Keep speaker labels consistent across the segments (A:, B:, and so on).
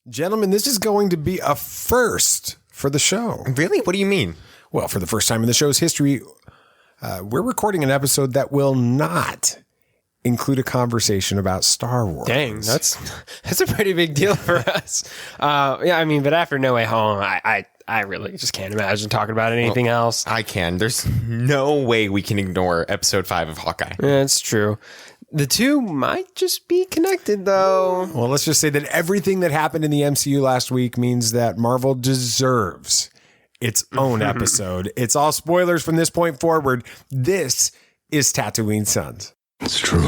A: Gentlemen, this is going to be a first for the show.
B: Really? What do you mean?
A: Well, for the first time in the show's history, we're recording an episode that will not include a conversation about Star Wars.
C: Dang, that's a pretty big deal for us. But after No Way Home, I really just can't imagine talking about anything else.
B: I can. There's no way we can ignore episode 5 of Hawkeye.
C: Yeah, it's true. The two might just be connected, though.
A: Well, let's just say that everything that happened in the MCU last week means that Marvel deserves its own episode. It's all spoilers from this point forward. This is Tatooine Sons.
D: It's true.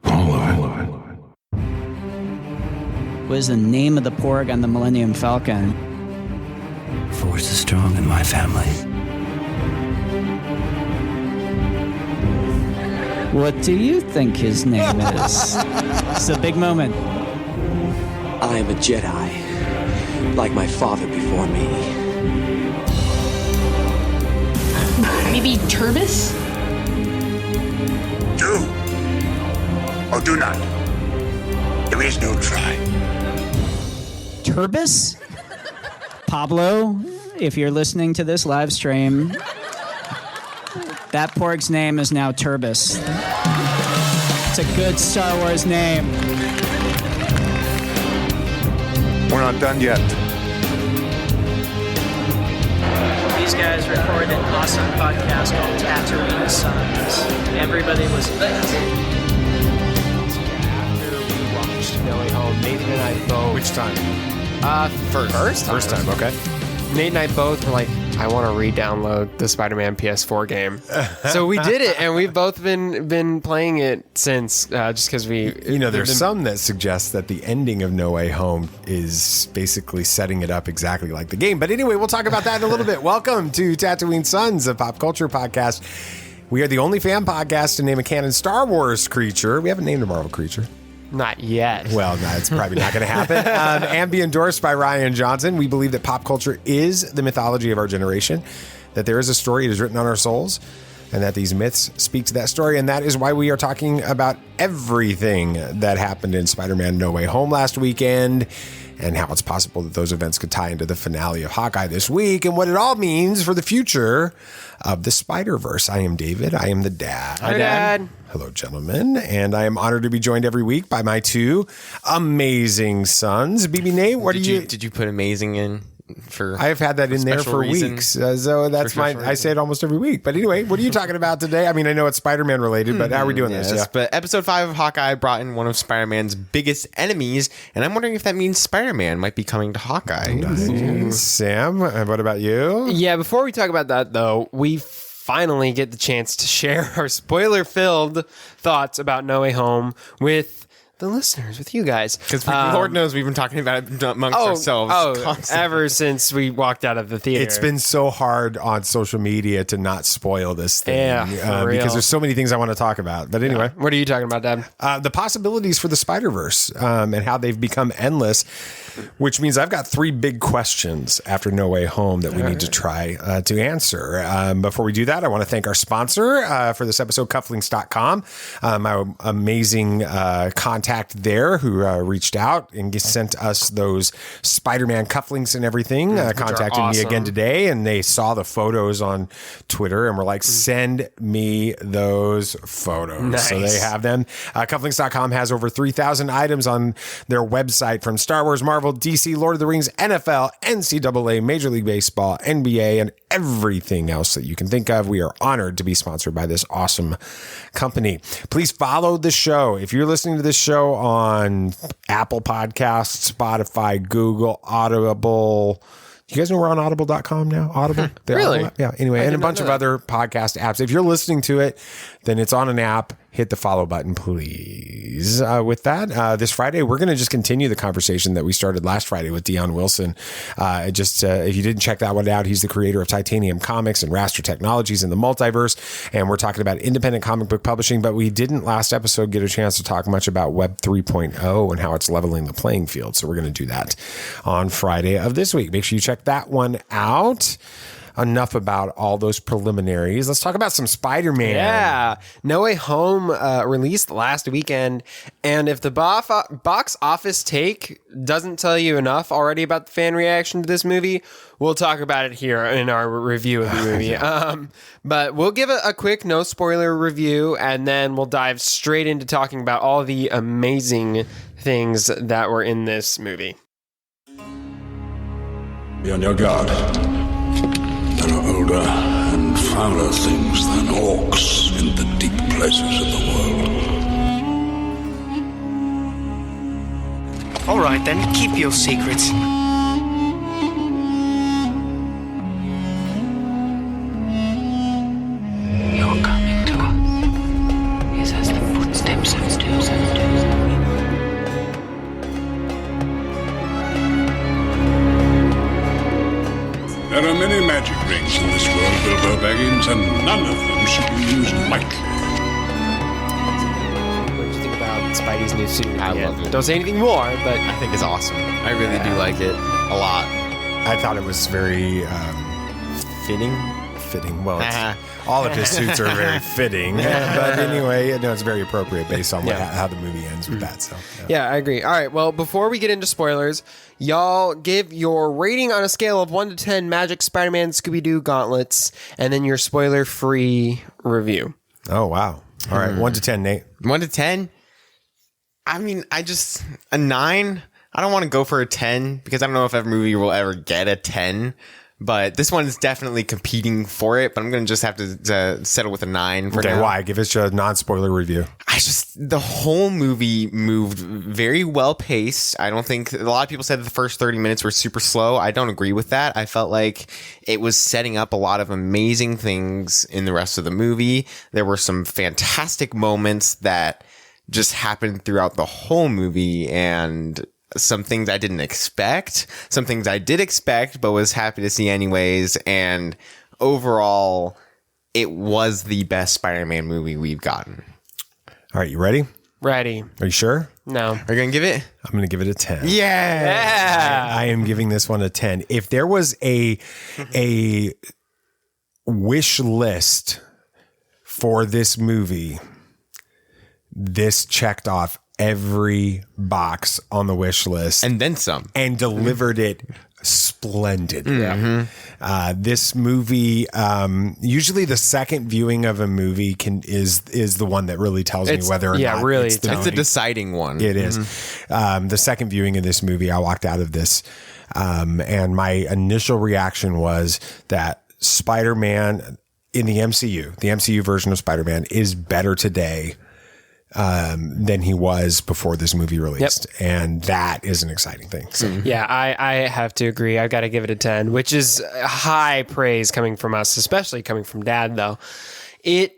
D: All of it.
E: What is the name of the Porg on the Millennium Falcon?
F: Force is strong in my family.
E: What do you think his name is? It's a big moment.
F: I am a Jedi, like my father before me.
G: Maybe Turbis?
H: Do or do not. There is no try.
E: Turbis? Pablo, if you're listening to this live stream, that Porg's name is now Turbis. It's a good Star Wars name.
H: We're not done yet.
I: These guys recorded an awesome podcast called Tatooine Sons. Everybody was
C: After we watched No Way Home, Nathan and I both...
A: Which time?
C: First
A: time, okay.
C: Nate and I both were like, I want to re-download the Spider-Man PS4 game. So we did it, and we've both been playing it since, just because we...
A: there's some that suggest that the ending of No Way Home is basically setting it up exactly like the game. But anyway, we'll talk about that in a little bit. Welcome to Tatooine Sons, a pop culture podcast. We are the only fan podcast to name a canon Star Wars creature. We haven't named a Marvel creature.
C: Not yet.
A: Well, no, it's probably not going to happen. And be endorsed by Ryan Johnson. We believe that pop culture is the mythology of our generation, that there is a story, it is written on our souls, and that these myths speak to that story. And that is why we are talking about everything that happened in Spider-Man No Way Home last weekend, and how it's possible that those events could tie into the finale of Hawkeye this week, and what it all means for the future of the Spider-Verse. I am David. I am the dad.
C: Hi, Dad.
A: Hello, gentlemen. And I am honored to be joined every week by my two amazing sons. BB Nate,
B: Did you put amazing in for...
A: I have had that in there for weeks. So that's I say it almost every week. But anyway, what are you talking about today? I mean, I know it's Spider-Man related, but how are we doing this? Yeah.
B: But episode 5 of Hawkeye brought in one of Spider-Man's biggest enemies, and I'm wondering if that means Spider-Man might be coming to Hawkeye.
A: Nice. Sam, what about you?
C: Yeah, before we talk about that, though, we finally get the chance to share our spoiler-filled thoughts about No Way Home with the listeners, with you guys.
B: Because Lord knows we've been talking about it amongst ourselves constantly.
C: Ever since we walked out of the theater.
A: It's been so hard on social media to not spoil this thing.
C: Yeah,
A: because there's so many things I want to talk about. But anyway.
C: What are you talking about, Dad?
A: The possibilities for the Spider-Verse and how they've become endless, which means I've got 3 big questions after No Way Home that we need to try to answer. Before we do that, I want to thank our sponsor for this episode, cufflinks.com. My amazing contact there who reached out and sent us those Spider-Man cufflinks and everything, contacted me again today, and they saw the photos on Twitter and were like, send me those photos.
C: Nice.
A: So they have them. Cufflinks.com has over 3,000 items on their website, from Star Wars, Marvel, DC, Lord of the Rings, NFL, NCAA, Major League Baseball, NBA, and everything else that you can think of. We are honored to be sponsored by this awesome company. Please follow the show. If you're listening to this show on Apple Podcasts, Spotify, Google, Audible. You guys know we're on audible.com now? Audible?
C: Really?
A: Yeah. Anyway, and a bunch of other podcast apps. If you're listening to it, then it's on an app. Hit the follow button, please. With that, this Friday, we're going to just continue the conversation that we started last Friday with Dion Wilson. If you didn't check that one out, he's the creator of Titanium Comics and Raster Technologies in the Multiverse. And we're talking about independent comic book publishing, but we didn't last episode get a chance to talk much about Web 3.0 and how it's leveling the playing field. So we're going to do that on Friday of this week. Make sure you check that one out. enough about all those preliminaries. Let's talk about some Spider-Man.
C: Yeah. No Way Home released last weekend. And if the box office take doesn't tell you enough already about the fan reaction to this movie, we'll talk about it here in our review of the movie. But we'll give a quick no spoiler review, and then we'll dive straight into talking about all the amazing things that were in this movie.
D: Be on your guard. There are older and fouler things than orcs in the deep places of the world.
J: All right, then, keep your secrets.
K: Your coming to us is as the footsteps of doom.
D: There are many magic rings in this world, Bilbo Baggins, and none of them should be used lightly.
C: What did you think about Spidey's new suit?
B: I love it.
C: Don't say anything more, but
B: I think it's awesome. I really do like it a lot.
A: I thought it was very
B: Fitting.
A: fitting. Well, all of his suits are very fitting. But anyway, no, it's very appropriate based on how the movie ends with that. So
C: yeah, I agree. All right, well, before we get into spoilers, y'all give your rating on a scale of 1 to 10 Magic Spider-Man Scooby-Doo gauntlets, and then your spoiler-free review.
A: Oh, wow. All right, 1 to 10, Nate.
B: 1 to 10? I mean, a 9. I don't want to go for a 10 because I don't know if every movie will ever get a 10. But this one is definitely competing for it. But I'm going to just have to settle with a 9 for now.
A: Why? Give us a non-spoiler review.
B: The whole movie moved very well paced. I don't think a lot of people said the first 30 minutes were super slow. I don't agree with that. I felt like it was setting up a lot of amazing things in the rest of the movie. There were some fantastic moments that just happened throughout the whole movie, and some things I didn't expect, some things I did expect, but was happy to see anyways. And overall, it was the best Spider-Man movie we've gotten.
A: All right, you ready?
C: Ready.
A: Are you sure?
C: No.
B: Are you going to give it?
A: I'm going to give it a 10.
B: Yeah.
A: I am giving this one a 10. If there was a wish list for this movie, this checked off every box on the wish list
B: and then some,
A: and delivered it splendidly.
B: Mm-hmm.
A: This movie, usually the second viewing of a movie is the one that really tells me whether or not
C: really
A: it's
B: the deciding one.
A: It is. The second viewing of this movie, I walked out of this, and my initial reaction was that Spider-Man in the MCU version of Spider-Man is better today than he was before this movie released. Yep. And that is an exciting thing. So.
C: Yeah, I have to agree. I've got to give it a 10, which is high praise coming from us, especially coming from Dad, though. I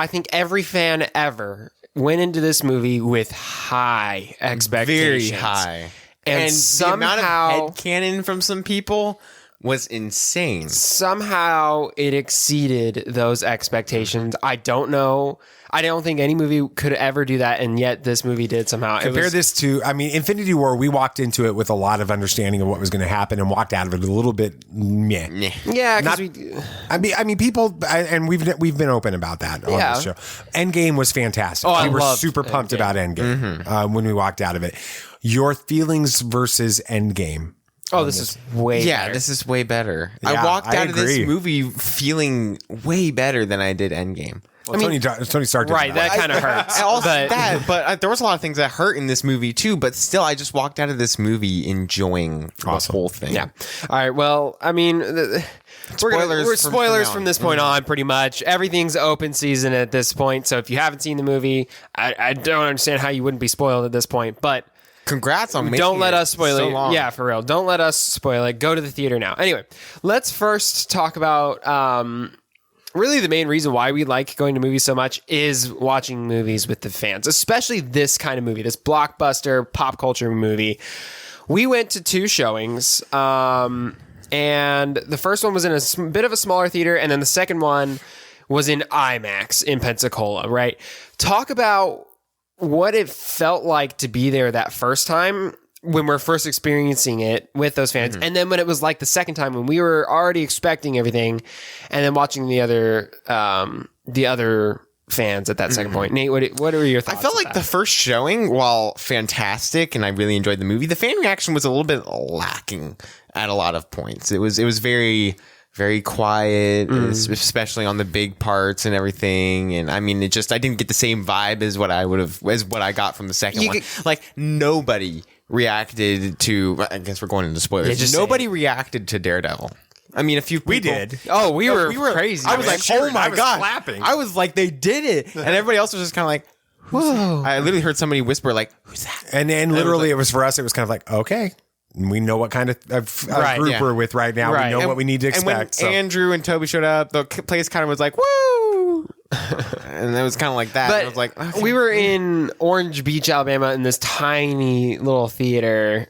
C: think every fan ever went into this movie with high expectations.
B: Very high.
C: And somehow,
B: the amount of headcanon from some people was insane.
C: Somehow it exceeded those expectations. I don't know. I don't think any movie could ever do that, and yet this movie did somehow.
A: Compare this to, Infinity War, we walked into it with a lot of understanding of what was going to happen and walked out of it a little bit meh.
C: Yeah,
A: because people, and we've been open about that on this show. Endgame was fantastic. We were super pumped about Endgame when we walked out of it. Your feelings versus Endgame.
C: Oh, this is way better.
B: This is way better.
A: Yeah,
B: I walked out of this movie feeling way better than I did Endgame.
A: Well, Tony Stark did
C: right, that kind of hurts.
B: But there was a lot of things that hurt in this movie too. But still, I just walked out of this movie enjoying the whole thing.
C: Yeah. All right. Well, we're spoilers from this point on. Pretty much everything's open season at this point. So if you haven't seen the movie, I don't understand how you wouldn't be spoiled at this point. But
B: congrats on making
C: don't let us spoil
B: so
C: it.
B: long.
C: Yeah, for real. Don't let us spoil it. Go to the theater now. Anyway, let's first talk about. Really, the main reason why we like going to movies so much is watching movies with the fans, especially this kind of movie, this blockbuster pop culture movie. We went to 2 showings, and the first one was in a bit of a smaller theater, and then the second one was in IMAX in Pensacola, right? Talk about what it felt like to be there that first time. when we're first experiencing it with those fans, and then when it was like the second time when we were already expecting everything, and then watching the other fans at that second point. Nate, what are your thoughts?
B: I felt like the first showing, while fantastic, and I really enjoyed the movie, the fan reaction was a little bit lacking at a lot of points. It was very, very quiet, especially on the big parts and everything. And I mean, I didn't get the same vibe as what I got from the second one. Like, nobody reacted to, I guess we're going into spoilers. Nobody reacted to Daredevil. I mean, a few people.
A: We did.
C: Oh, we were crazy.
B: I was like, oh my God.
A: Clapping.
B: I was like, they did it. And everybody else was just kind of like, whoa. I literally heard somebody whisper, like, who's that?
A: And literally, it was for us, it was kind of like, okay. We know what kind of group we're with right now. We know what we need to expect.
B: And when Andrew and Toby showed up, the place kind of was like, woo! And it was kind of like that.
C: But
B: and I was like, okay.
C: We were in Orange Beach, Alabama, in this tiny little theater.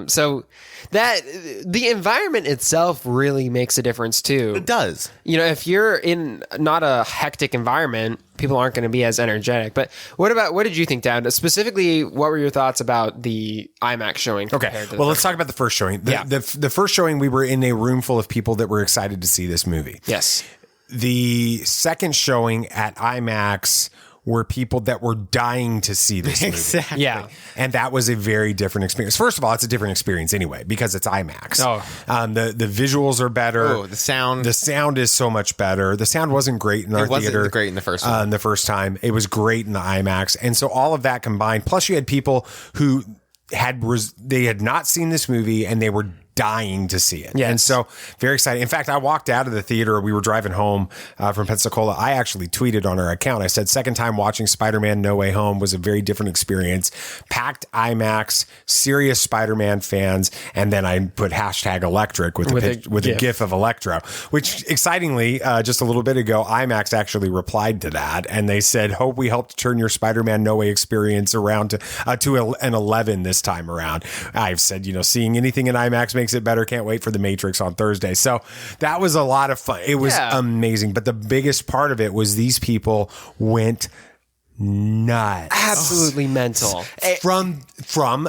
C: So that the environment itself really makes a difference too.
B: It does.
C: You know, if you're in not a hectic environment, people aren't going to be as energetic. But what did you think, Dad? Specifically, what were your thoughts about the IMAX showing?
A: Okay. Well, let's talk about the first showing. The first showing, we were in a room full of people that were excited to see this movie.
C: Yes.
A: The second showing at IMAX were people that were dying to see this movie.
B: Exactly.
C: Yeah.
A: And that was a very different experience. First of all, it's a different experience anyway, because it's IMAX. The visuals are better.
B: Oh, the sound
A: is so much better. The sound wasn't great in our theater.
B: It wasn't great in the first one.
A: The first time. It was great in the IMAX. And so all of that combined, plus you had people who they had not seen this movie and they were dying to see it.
C: Yes.
A: And so very exciting. In fact, I walked out of the theater. We were driving home from Pensacola. I actually tweeted on our account. I said, second time watching Spider-Man No Way Home was a very different experience. Packed IMAX, serious Spider-Man fans. And then I put hashtag electric with a GIF of Electro, which excitingly, just a little bit ago, IMAX actually replied to that. And they said, hope we helped turn your Spider-Man No Way experience around to an 11 this time around. I've said, seeing anything in IMAX makes it better. Can't wait for The Matrix on Thursday. So that was a lot of fun. It was amazing. But the biggest part of it was these people went nuts.
C: Absolutely mental.
A: From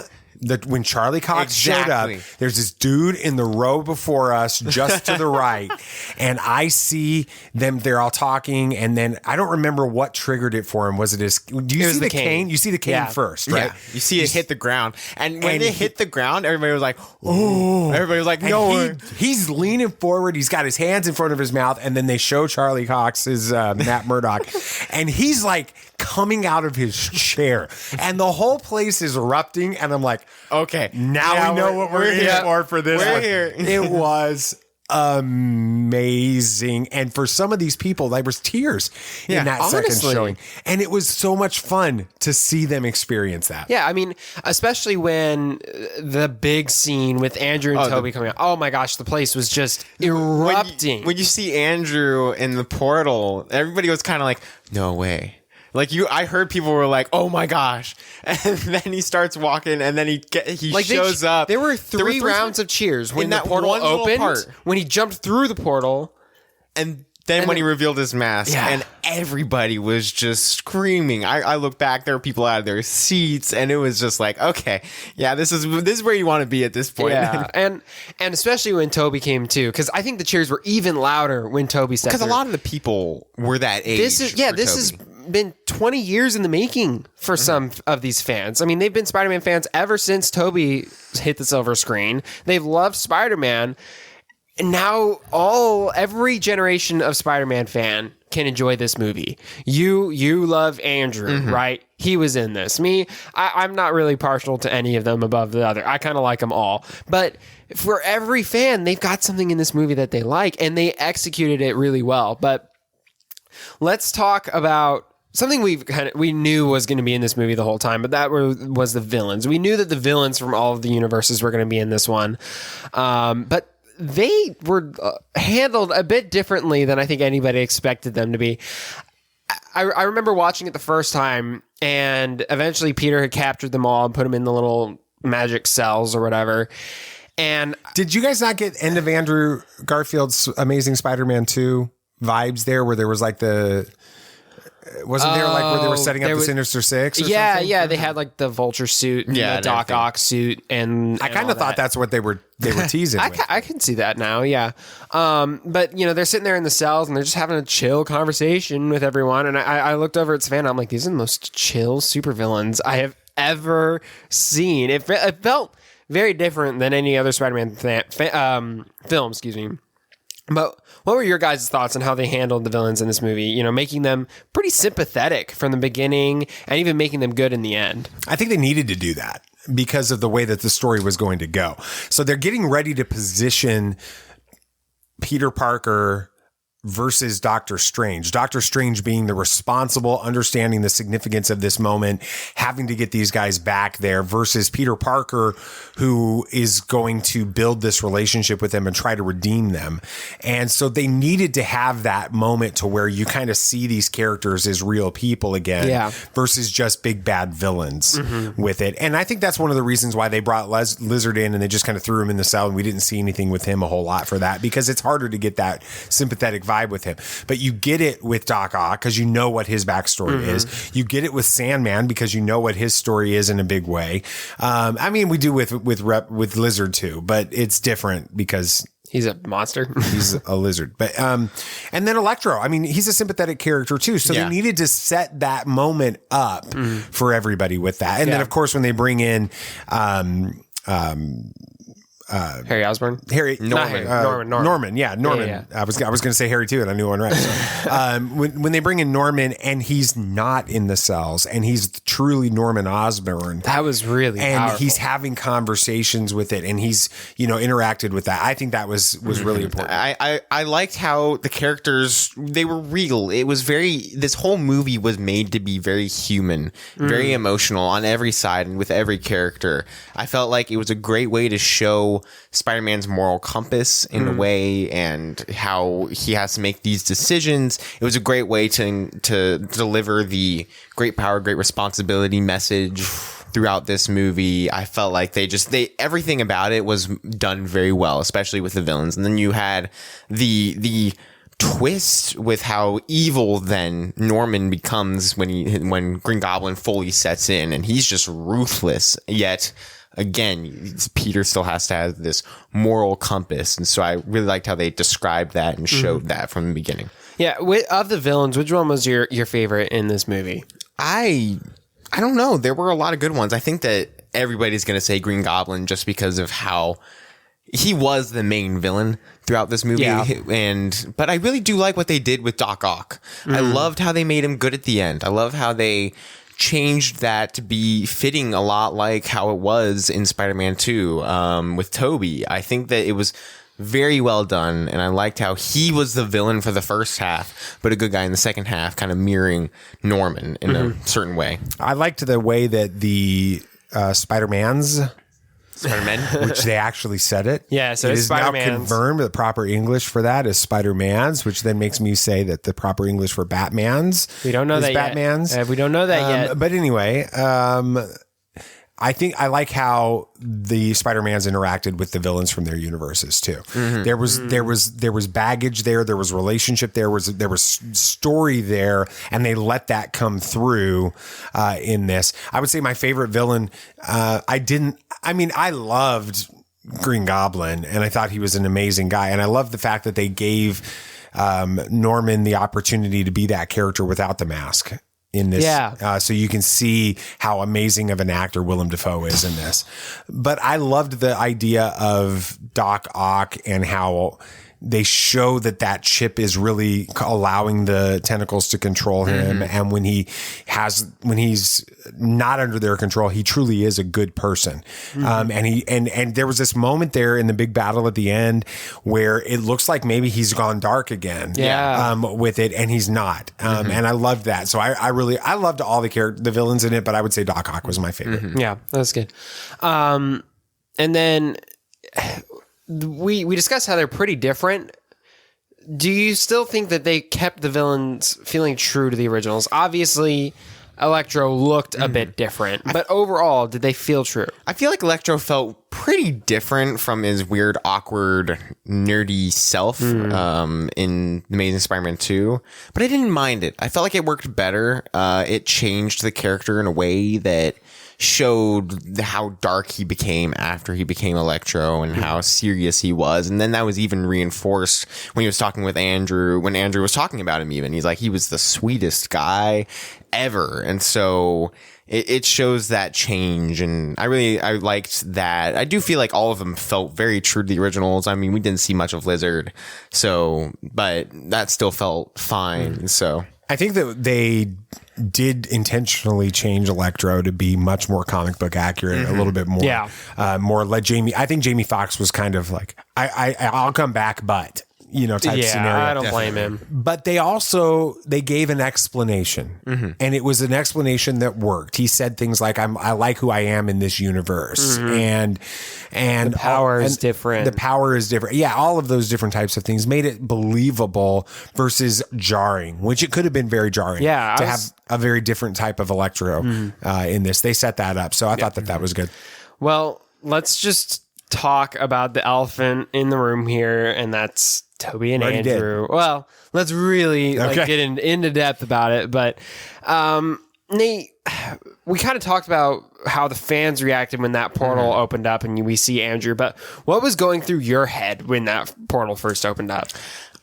A: when Charlie Cox showed up, there's this dude in the row before us, just to the right, and I see them. They're all talking, and then I don't remember what triggered it for him. Was it his? Do you see the cane? You see the cane first, right?
B: Yeah. You see it hit the ground, and when it hit the ground, everybody was like, "Oh!" Everybody was like, "No!"
A: He's leaning forward. He's got his hands in front of his mouth, and then they show Charlie Cox's Matt Murdock, and he's like coming out of his chair, and the whole place is erupting, and I'm like,
B: okay,
A: now we know what we're here for this one. It was amazing. And for some of these people, there was tears in that second showing. And it was so much fun to see them experience that.
C: Yeah, I mean, especially when the big scene with Andrew and Toby coming out. Oh my gosh, the place was just erupting.
B: When you see Andrew in the portal, everybody was kind of like, no way. I heard people were like, "Oh my gosh!" And then he starts walking, and then he shows up.
C: There were three rounds of cheers when the portal opened. When he jumped through the portal,
B: and then when he revealed his mask, and everybody was just screaming. I look back, there were people out of their seats, and it was just like, okay, yeah, this is where you want to be at this point.
C: Yeah, and especially when Toby came too, because I think the cheers were even louder when Toby stepped.
B: Because a lot of the people were that age.
C: This has been 20 years in the making for some of these fans. I mean, they've been Spider-Man fans ever since Toby hit the silver screen. They've loved Spider-Man. And now every generation of Spider-Man fan can enjoy this movie. You love Andrew, right? He was in this. Me, I'm not really partial to any of them above the other. I kind of like them all. But for every fan, they've got something in this movie that they like, and they executed it really well. But let's talk about something we knew was going to be in this movie the whole time, but that was the villains. We knew that the villains from all of the universes were going to be in this one. But they were handled a bit differently than I think anybody expected them to be. I remember watching it the first time, and eventually Peter had captured them all and put them in the little magic cells or whatever. And
A: did you guys not get end of Andrew Garfield's Amazing Spider-Man 2 vibes there, where there was like the Wasn't there like where they were setting up the Sinister Six? Or something?
C: Yeah. They had like the Vulture suit, and the Doc Ock suit, and
A: I kind of thought that's what they were teasing.
C: I can see that now. Yeah, but they're sitting there in the cells and they're just having a chill conversation with everyone. And I looked over at Savannah. I'm like, these are the most chill supervillains I have ever seen. It felt very different than any other Spider-Man film. Excuse me. But what were your guys' thoughts on how they handled the villains in this movie? Making them pretty sympathetic from the beginning and even making them good in the end.
A: I think they needed to do that because of the way that the story was going to go. So they're getting ready to position Peter Parker versus Doctor Strange. Doctor Strange being the responsible, understanding the significance of this moment, having to get these guys back there, versus Peter Parker, who is going to build this relationship with them and try to redeem them. And so they needed to have that moment to where you kind of see these characters as real people again, versus just big bad villains with it. And I think that's one of the reasons why they brought Lizard in and they just kind of threw him in the cell and we didn't see anything with him a whole lot for that, because it's harder to get that sympathetic vibe with him. But you get it with Doc Ock because you know what his backstory is. You get it with Sandman because you know what his story is in a big way. I mean, we do with Lizard too, but it's different because
C: he's a monster.
A: He's a lizard. But and then Electro. I mean, he's a sympathetic character too. So they needed to set that moment up for everybody with that. And then of course when they bring in
C: Harry Osborn,
A: Norman. Yeah. I was going to say Harry too, and I knew one right. So, when they bring in Norman and he's not in the cells and he's truly Norman Osborn,
C: that was really powerful.
A: He's having conversations with it and he's interacted with that. I think that was really important.
B: I liked how the characters, they were real. It was this whole movie was made to be very human, very emotional on every side and with every character. I felt like it was a great way to show Spider-Man's moral compass in a way and how he has to make these decisions. It was a great way to deliver the great power, great responsibility message throughout this movie. I felt like everything about it was done very well, especially with the villains. And then you had the twist with how evil then Norman becomes when Green Goblin fully sets in, and he's just ruthless, yet again, Peter still has to have this moral compass. And so I really liked how they described that and showed that from the beginning.
C: Yeah. Of the villains, which one was your favorite in this movie?
B: I don't know. There were a lot of good ones. I think that everybody's going to say Green Goblin just because of how he was the main villain throughout this movie.
C: Yeah.
B: But I really do like what they did with Doc Ock. I loved how they made him good at the end. I love how they changed that to be fitting a lot like how it was in Spider-Man 2 with Tobey. I think that it was very well done, and I liked how he was the villain for the first half, but a good guy in the second half, kind of mirroring Norman in a certain way.
A: I liked the way that the Spider-Men, which they actually said it.
C: Yeah, so
A: it
C: it's
A: is now
C: Spider-Mans.
A: confirmed. The proper English for that is Spider-Mans, which then makes me say that the proper English for Batmans.
C: We don't know
A: is
C: that
A: Batmans.
C: yet. We don't know that yet.
A: But anyway, I think I like how the Spider-Mans interacted with the villains from their universes too. There was baggage there. There was relationship there. There was story there, and they let that come through in this. I would say my favorite villain. I loved Green Goblin, and I thought he was an amazing guy, and I love the fact that they gave Norman the opportunity to be that character without the mask in this. So you can see how amazing of an actor Willem Dafoe is in this. But I loved the idea of Doc Ock and how they show that chip is really allowing the tentacles to control him. And when he's not under their control, he truly is a good person. And there was this moment there in the big battle at the end where it looks like maybe he's gone dark again with it, and he's not. And I loved that. So I loved all the villains in it, but I would say Doc Ock was my favorite.
C: Yeah, that's good. And then we discussed how they're pretty different. Do you still think that they kept the villains feeling true to the originals? Obviously, Electro looked a bit different. But overall, did they feel true?
B: I feel like Electro felt pretty different from his weird, awkward, nerdy self in Amazing Spider-Man 2. But I didn't mind it. I felt like it worked better. It changed the character in a way that showed how dark he became after he became Electro and how serious he was. And then that was even reinforced when he was talking with Andrew, when Andrew was talking about him even. He's like, he was the sweetest guy ever. And so it shows that change. And I liked that. I do feel like all of them felt very true to the originals. I mean, we didn't see much of Lizard, but that still felt fine. So
A: I think that they did intentionally change Electro to be much more comic book accurate, a little bit more, more like Jamie. I think Jamie Foxx was kind of like, I'll come back, but type scenario.
C: I don't blame him.
A: But they gave an explanation, and it was an explanation that worked. He said things like, I like who I am in this universe, and
C: the power is different.
A: The power is different. Yeah, all of those different types of things made it believable versus jarring, which it could have been very jarring.
C: Yeah,
A: to have a very different type of Electro in this. They set that up, so I thought that was good.
C: Well, let's just talk about the elephant in the room here, and that's Toby and Andrew. Well, let's really get into depth about it. But Nate, we kind of talked about how the fans reacted when that portal opened up and we see Andrew. But what was going through your head when that portal first opened up?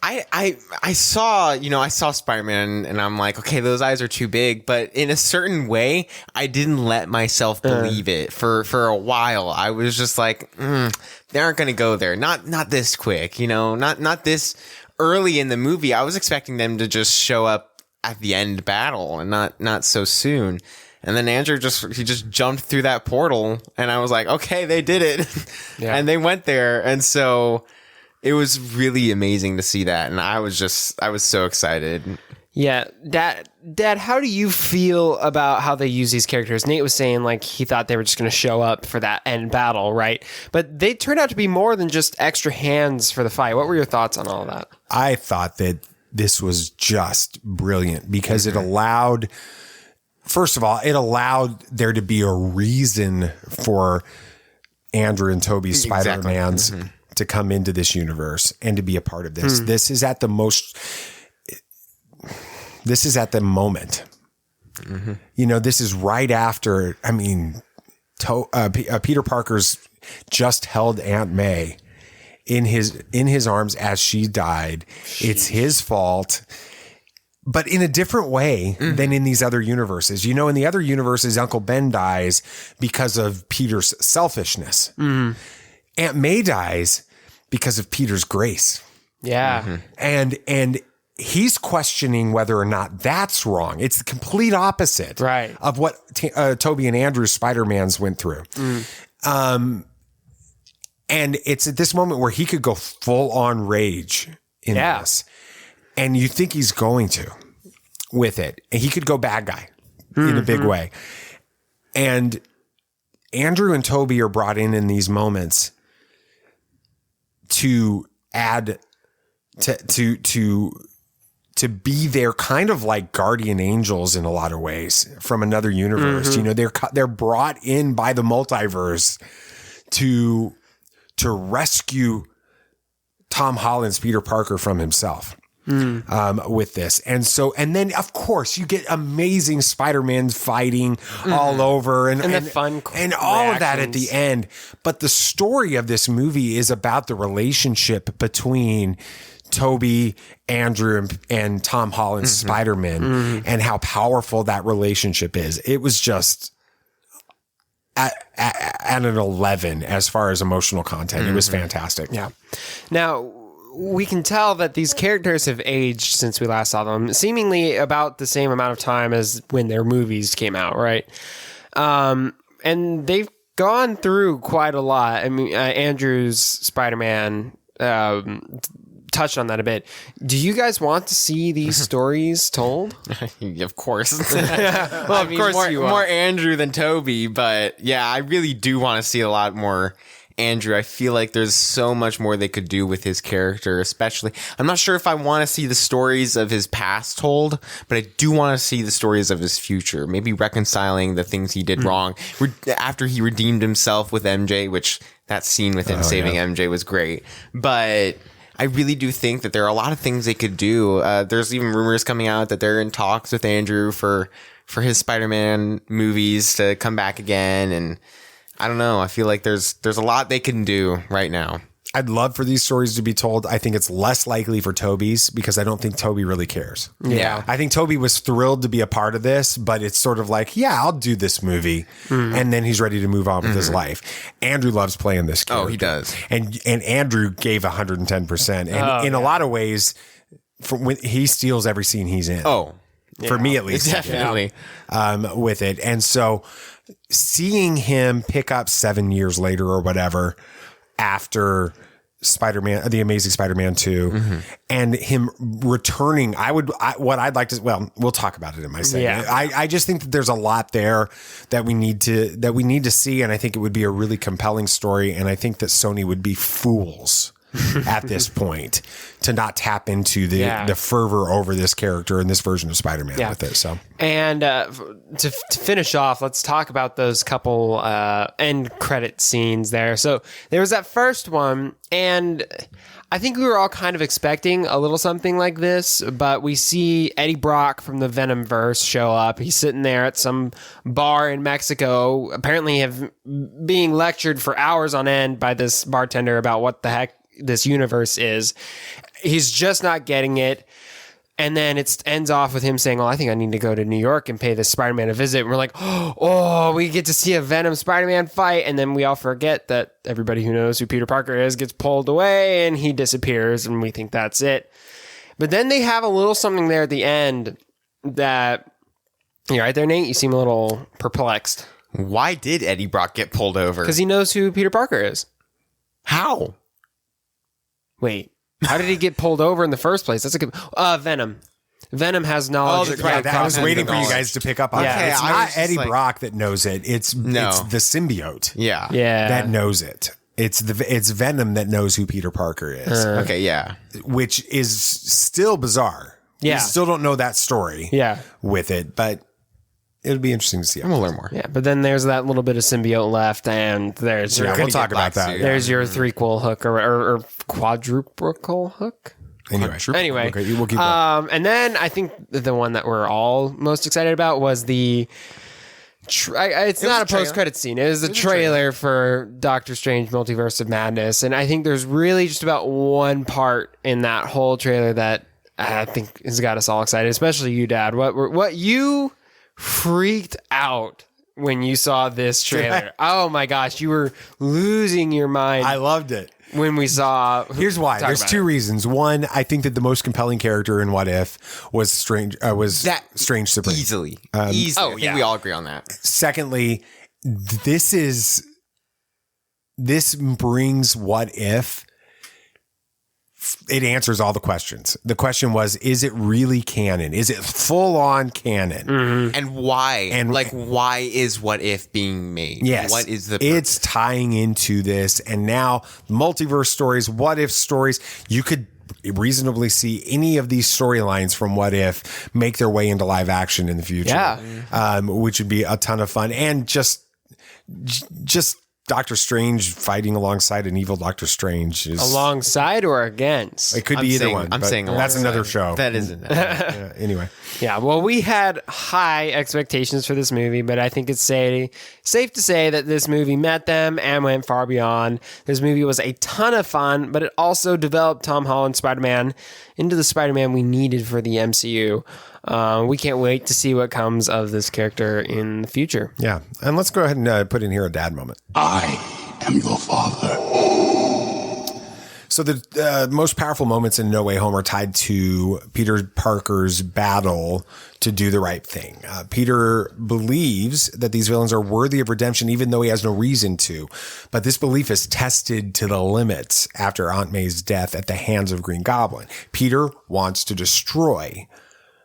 B: I saw Spider-Man and I'm like, okay, those eyes are too big, but in a certain way, I didn't let myself believe it for a while. I was just like, they aren't going to go there. Not this quick, not this early in the movie. I was expecting them to just show up at the end battle and not so soon. And then Andrew just jumped through that portal and I was like, okay, they did it. And they went there. And so it was really amazing to see that. And I was so excited.
C: Yeah. Dad, how do you feel about how they use these characters? Nate was saying like he thought they were just going to show up for that end battle, right? But they turned out to be more than just extra hands for the fight. What were your thoughts on all of that?
A: I thought that this was just brilliant because it allowed, first of all, there to be a reason for Andrew and Toby's Spider-Mans to come into this universe and to be a part of this. This is at the moment. This is right after, Peter Parker's just held Aunt May in his arms as she died. Jeez. It's his fault, but in a different way than in these other universes. In the other universes, Uncle Ben dies because of Peter's selfishness. Aunt May dies because of Peter's grace.
C: Yeah.
A: And he's questioning whether or not that's wrong. It's the complete opposite of what Toby and Andrew's Spider-Mans went through. And it's at this moment where he could go full on rage in this. And you think he's going to with it. And he could go bad guy in a big way. And Andrew and Toby are brought in these moments to add to be their kind of like guardian angels in a lot of ways from another universe. They're brought in by the multiverse to rescue Tom Holland's Peter Parker from himself. With this. And then of course you get amazing Spider-Man fighting all over and
C: the fun
A: and all of that at the end. But the story of this movie is about the relationship between Toby, Andrew, and Tom Holland's Spider-Man and how powerful that relationship is. It was just at an 11 as far as emotional content. It was fantastic.
C: Yeah. Now, we can tell that these characters have aged since we last saw them, seemingly about the same amount of time as when their movies came out, right? And they've gone through quite a lot. I mean, Andrew's Spider-Man touched on that a bit. Do you guys want to see these stories told?
B: Of course.
C: Well, of course you want.
B: More Andrew than Toby, but yeah, I really do want to see a lot more Andrew, I feel like there's so much more they could do with his character, especially. I'm not sure if I want to see the stories of his past told, but I do want to see the stories of his future. Maybe reconciling the things he did wrong after he redeemed himself with MJ, which that scene with him saving MJ was great. But I really do think that there are a lot of things they could do. There's even rumors coming out that they're in talks with Andrew for his Spider-Man movies to come back again, and I don't know. I feel like there's a lot they can do right now.
A: I'd love for these stories to be told. I think it's less likely for Toby's because I don't think Toby really cares.
B: Yeah.
A: I think Toby was thrilled to be a part of this, but it's sort of like, yeah, I'll do this movie. And then he's ready to move on with his life. Andrew loves playing this character.
B: Oh, he does.
A: And Andrew gave 110%. And in a lot of ways, when he steals every scene he's in.
B: Oh,
A: for me at least.
B: Definitely.
A: With it. And so seeing him pick up 7 years later or whatever after Spider-Man, The Amazing Spider-Man 2, and him returning, what I'd like to, well, we'll talk about it in my segment.
C: Yeah.
A: I just think that there's a lot there that we need to see, and I think it would be a really compelling story, and I think that Sony would be fools at this point to not tap into the fervor over this character and this version of Spider-Man with it. So,
C: and to finish off, let's talk about those couple end credit scenes there. So there was that first one, and I think we were all kind of expecting a little something like this, but we see Eddie Brock from the Venomverse show up. He's sitting there at some bar in Mexico, apparently being lectured for hours on end by this bartender about what the heck this universe is. He's just not getting it. And then it ends off with him saying, well, I think I need to go to New York and pay this Spider-Man a visit. And we're like, oh, we get to see a Venom Spider-Man fight. And then we all forget that everybody who knows who Peter Parker is gets pulled away and he disappears. And we think that's it. But then they have a little something there at the end that, you right there, Nate? You seem a little perplexed.
B: Why did Eddie Brock get pulled over?
C: Because he knows who Peter Parker is.
B: How?
C: Wait, how did he get pulled over in the first place? That's a good... Venom. Venom has knowledge.
A: I was waiting for you guys to pick up on that. It's not Eddie Brock that knows it. It's the symbiote.
B: Yeah.
A: That knows it. It's Venom that knows who Peter Parker is.
B: Okay, yeah.
A: Which is still bizarre.
C: Yeah.
A: You still don't know that story with it, but it'll be interesting to see.
B: I'm going to learn more.
C: Yeah, but then there's that little bit of symbiote left, and there's your...
A: we'll talk about that.
C: There's your threequel hook or quadruple hook.
A: Anyway, okay, we'll keep going.
C: And then I think the one that we're all most excited about was the... it's not a post-credit scene. It was the trailer for Doctor Strange Multiverse of Madness, and I think there's really just about one part in that whole trailer that I think has got us all excited, especially you, Dad. What you freaked out when you saw this trailer. Oh my gosh, you were losing your mind.
A: I loved it.
C: When we saw...
A: Here's why. There's two reasons. One, I think that the most compelling character in What If was Strange Supreme.
B: Easily. I think we all agree on that.
A: Secondly, this brings What If... It answers all the questions. The question was, is it really canon? Is it full on canon?
B: Mm-hmm. And why? And why is What If being made?
A: Yes.
B: What is the purpose?
A: It's tying into this. And now multiverse stories, What If stories, you could reasonably see any of these storylines from What If make their way into live action in the future.
C: Yeah.
A: Which would be a ton of fun. And just Doctor Strange fighting alongside an evil Doctor Strange is
C: alongside or against.
A: It could be either one.
B: I'm saying
A: that's another show.
B: That isn't.
A: Anyway.
C: Yeah. Well, we had high expectations for this movie, but I think it's safe to say that this movie met them and went far beyond. This movie was a ton of fun, but it also developed Tom Holland's Spider-Man into the Spider-Man we needed for the MCU. We can't wait to see what comes of this character in the future.
A: Yeah. And let's go ahead and put in here a dad moment.
D: I am your father.
A: So the most powerful moments in No Way Home are tied to Peter Parker's battle to do the right thing. Peter believes that these villains are worthy of redemption, even though he has no reason to. But this belief is tested to the limits after Aunt May's death at the hands of Green Goblin. Peter wants to destroy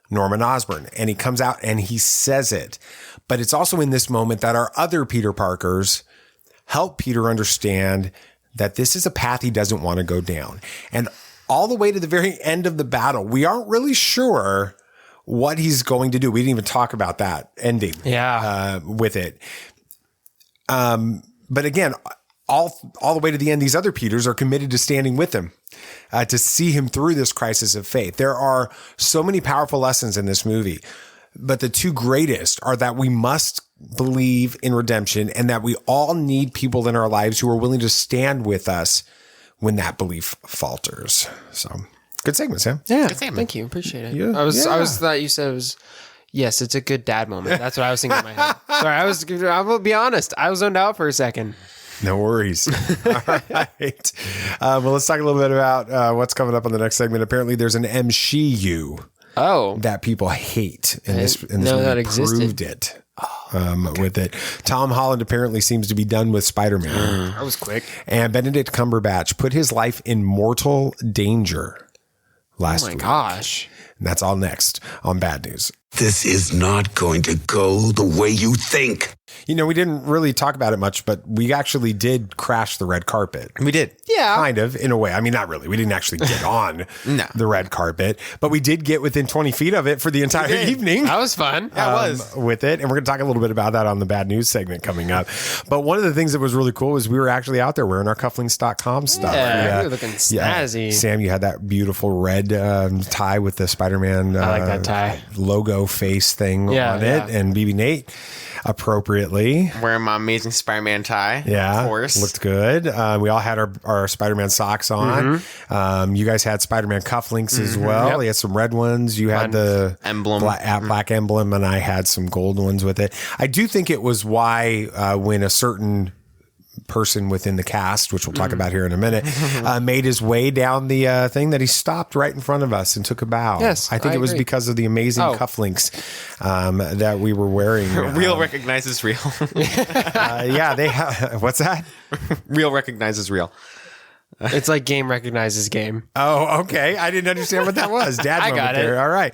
A: Norman Osborn, and he comes out and he says it. But it's also in this moment that our other Peter Parkers help Peter understand that this is a path he doesn't want to go down. And all the way to the very end of the battle, we aren't really sure what he's going to do. We didn't even talk about that ending with it. But again, all the way to the end, these other Peters are committed to standing with him to see him through this crisis of faith. There are so many powerful lessons in this movie, but the two greatest are that we must believe in redemption and that we all need people in our lives who are willing to stand with us when that belief falters. So good segment, Sam.
C: Yeah. Good segment. Thank you. Appreciate it.
A: Yeah.
C: I was thought you said it was, yes, it's a good dad moment. That's what I was thinking in my head. Sorry, I will be honest. I was zoned out for a second.
A: No worries. All right. Well, let's talk a little bit about what's coming up on the next segment. Apparently there's an MCU that people hate in this movie.
C: That existed.
A: Proved it. With it. Tom Holland apparently seems to be done with Spider-Man.
C: That was quick.
A: And Benedict Cumberbatch put his life in mortal danger last week.
C: Oh my gosh.
A: And that's all next on Bad News.
D: This is not going to go the way you think.
A: You know, we didn't really talk about it much, but we actually did crash the red carpet.
B: We did.
C: Yeah.
A: Kind of, in a way. I mean, not really. We didn't actually get on the red carpet, but we did get within 20 feet of it for the entire evening.
C: That was fun.
B: That was.
A: With it. And we're going to talk a little bit about that on the Bad News segment coming up. But one of the things that was really cool was we were actually out there wearing our cufflinks.com stuff.
C: Yeah, we were looking snazzy.
A: Sam, you had that beautiful red tie with the Spider-Man
C: I like that tie.
A: Logo face thing on it. And BB Nate appropriately
B: wearing my amazing Spider-Man tie.
A: Yeah,
B: of course,
A: looked good. We all had our Spider-Man socks on. You guys had Spider-Man cufflinks as well.
C: Yep.
A: You had some red ones. You had the
B: emblem,
A: black emblem, and I had some gold ones with it. I do think it was why when a certain person within the cast, which we'll talk about here in a minute, made his way down the thing, that he stopped right in front of us and took a bow.
C: Yes,
A: I think it was
C: agree.
A: because of the amazing cufflinks that we were wearing.
B: Real recognizes real.
A: They have. What's that?
B: Real recognizes real.
C: It's like game recognizes game.
A: Oh, okay. I didn't understand what that was. Dad
C: I
A: moment
C: got it.
A: there. All right.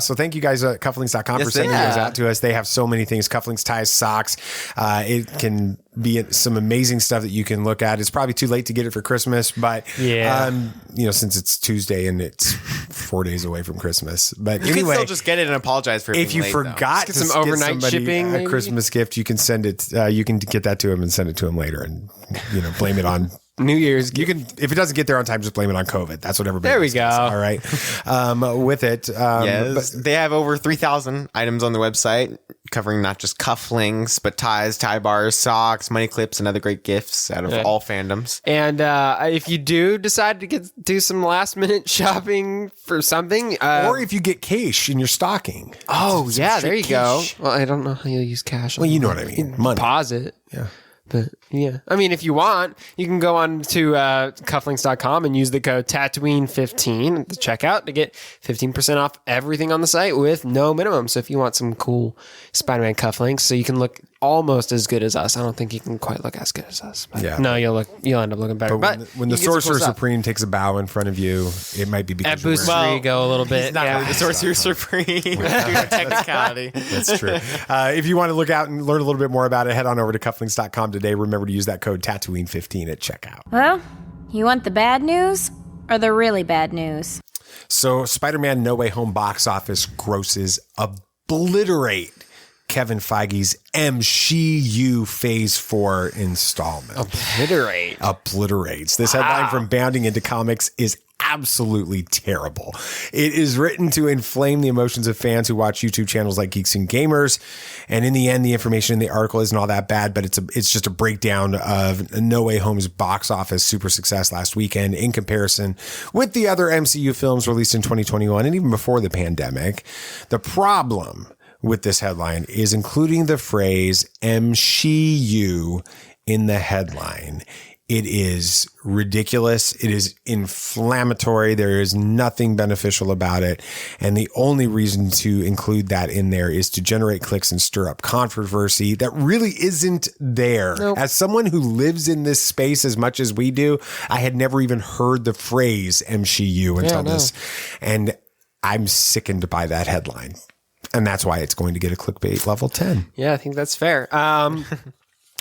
A: So thank you guys at cufflinks.com for sending those out to us. They have so many things: cufflinks, ties, socks. It can be some amazing stuff that you can look at. It's probably too late to get it for Christmas, but since it's Tuesday and it's 4 days away from Christmas. But
B: you
A: anyway,
B: can still just get it and apologize for it.
A: If you forgot to
C: some overnight
A: get somebody
C: shipping,
A: a Christmas gift, you can send it. You can get that to him and send it to him later, and blame it on
C: New Year's.
A: You can, if it doesn't get there on time, just blame it on COVID. That's what everybody.
C: There we
A: says.
C: go.
A: All right. With it,
B: yes, they have over 3,000 items on their website covering not just cufflinks, but ties, tie bars, socks, money clips, and other great gifts out of all fandoms.
C: And if you do decide to do some last minute shopping for something,
A: or if you get cash in your stocking.
C: Oh yeah, there you go. Well, I don't know how you use cash.
A: Well, you know what I mean. Money.
C: Deposit.
A: Yeah.
C: But yeah, I mean, if you want, you can go on to cufflinks.com and use the code Tatooine15 at the checkout to get 15% off everything on the site with no minimum. So if you want some cool Spider-Man cufflinks, so you can look almost as good as us. I don't think you can quite look as good as us. But no, you'll end up looking better.
A: But when the Sorcerer Supreme takes a bow in front of you, it might be because
C: that boosts your ego a little bit.
B: He's not really the Sorcerer Supreme. Technicality.
A: That's true. If you want to look out and learn a little bit more about it, head on over to cufflinks.com today. Remember to use that code Tatooine15 at checkout.
L: Well, you want the bad news or the really bad news?
A: So Spider-Man No Way Home box office grosses obliterate Kevin Feige's MCU Phase 4 installment. Obliterates. This headline from Bounding Into Comics is absolutely terrible. It is written to inflame the emotions of fans who watch YouTube channels like Geeks and Gamers. And in the end, the information in the article isn't all that bad, but it's just a breakdown of No Way Home's box office super success last weekend in comparison with the other MCU films released in 2021 and even before the pandemic. The problem with this headline is including the phrase MCU in the headline. It is ridiculous. It is inflammatory. There is nothing beneficial about it. And the only reason to include that in there is to generate clicks and stir up controversy that really isn't there. Nope. As someone who lives in this space as much as we do, I had never even heard the phrase MCU until this. And I'm sickened by that headline. And that's why it's going to get a clickbait level 10.
C: Yeah, I think that's fair.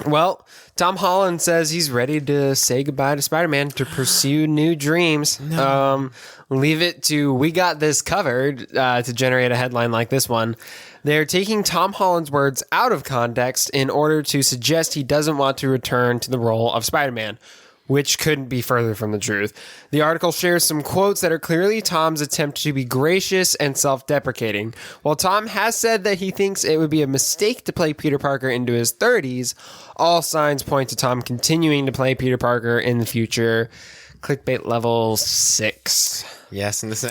C: Well, Tom Holland says he's ready to say goodbye to Spider-Man to pursue new dreams. Leave it to We Got This Covered to generate a headline like this one. They're taking Tom Holland's words out of context in order to suggest he doesn't want to return to the role of Spider-Man, which couldn't be further from the truth. The article shares some quotes that are clearly Tom's attempt to be gracious and self-deprecating. While Tom has said that he thinks it would be a mistake to play Peter Parker into his 30s, all signs point to Tom continuing to play Peter Parker in the future. Clickbait level 6.
B: Yes, and this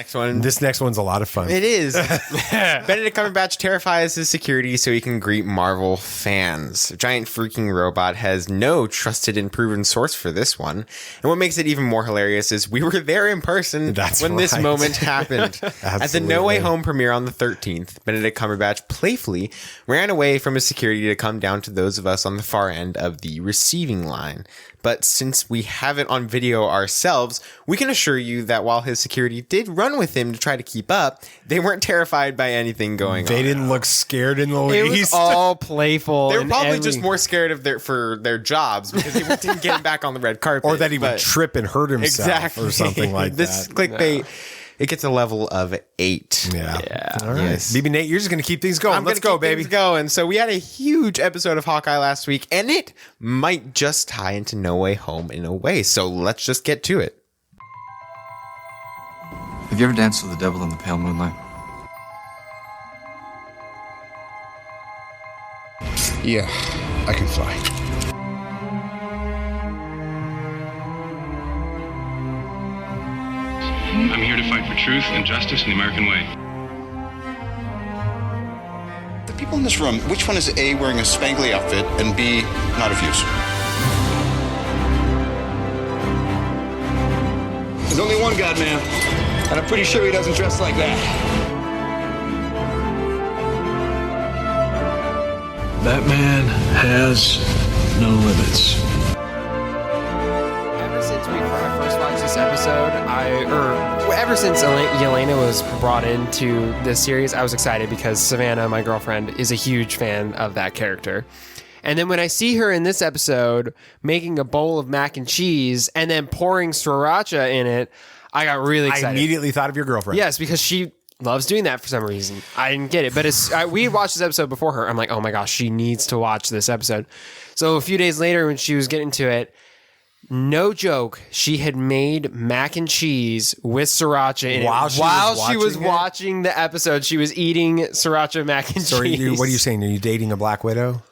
B: next
A: one's a lot of fun.
B: It is. Benedict Cumberbatch terrifies his security so he can greet Marvel fans. A giant freaking robot has no trusted and proven source for this one. And what makes it even more hilarious is we were there in person when this moment happened. At the No Way Home premiere on the 13th, Benedict Cumberbatch playfully ran away from his security to come down to those of us on the far end of the receiving line. But since we have it on video ourselves, we can assure you that while his security did run with him to try to keep up, they weren't terrified by anything going on.
A: They didn't look scared in the least.
C: It was all playful.
B: They were probably just more scared of their jobs because they didn't get him back on the red carpet.
A: Or that he would trip and hurt himself or something like
B: this
A: that.
B: Clickbait. It gets a level of 8.
A: Yeah. All right. Yes. BB Nate, you're just going to keep things going. Let's go, baby.
B: Things going. So we had a huge episode of Hawkeye last week, and it might just tie into No Way Home in a way. So let's just get to it.
M: Have you ever danced with the devil in the pale moonlight?
D: Yeah, I can fly.
N: I'm here to fight for truth and justice in the American way.
O: The people in this room, which one is A, wearing a spangly outfit, and B, not of use?
P: There's only one God, man. And I'm pretty sure he doesn't dress like that.
Q: Batman has no limits.
C: Ever since we first watched this episode, ever since Yelena was brought into this series, I was excited because Savannah, my girlfriend, is a huge fan of that character. And then when I see her in this episode making a bowl of mac and cheese and then pouring sriracha in it, I got really excited.
A: I immediately thought of your girlfriend.
C: Yes, because she loves doing that for some reason. I didn't get it, but we watched this episode before her. I'm like, oh my gosh, she needs to watch this episode. So a few days later when she was getting to it, no joke, she had made mac and cheese with sriracha in it. While she was watching the episode, she was eating sriracha mac and cheese.
A: What are you saying? Are you dating a Black Widow?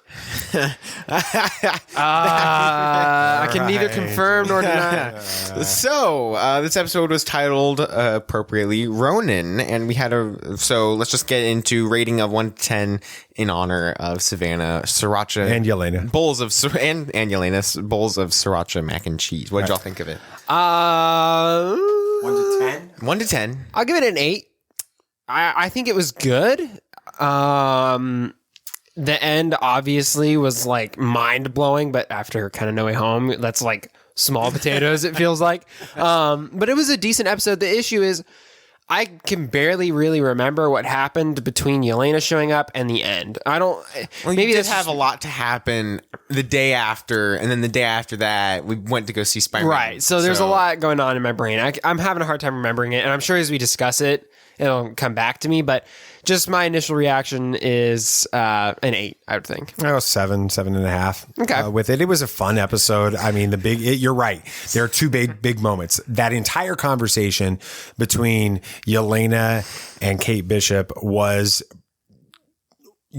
C: I can neither confirm nor deny.
B: So this episode was titled appropriately Ronin, and we had let's just get into rating of 1 to 10 in honor of Savannah Sriracha
A: and Yelena
B: bowls of Yelena's bowls of sriracha mac and cheese. What did y'all think of it?
C: 1
B: to 10. 1 to 10.
C: I'll give it an 8. I think it was good. The end obviously was like mind blowing, but after kind of No Way Home, that's like small potatoes, it feels like. But it was a decent episode. The issue is I can barely really remember what happened between Yelena showing up and the end.
B: Maybe it have a lot to happen the day after, and then the day after that, we went to go see Spider-Man.
C: Right. So there's a lot going on in my brain. I'm having a hard time remembering it, and I'm sure as we discuss it, it'll come back to me, but just my initial reaction is an 8, I would think.
A: I was 7.5.
C: Okay.
A: With it was a fun episode. I mean, you're right. There are two big moments. That entire conversation between Yelena and Kate Bishop was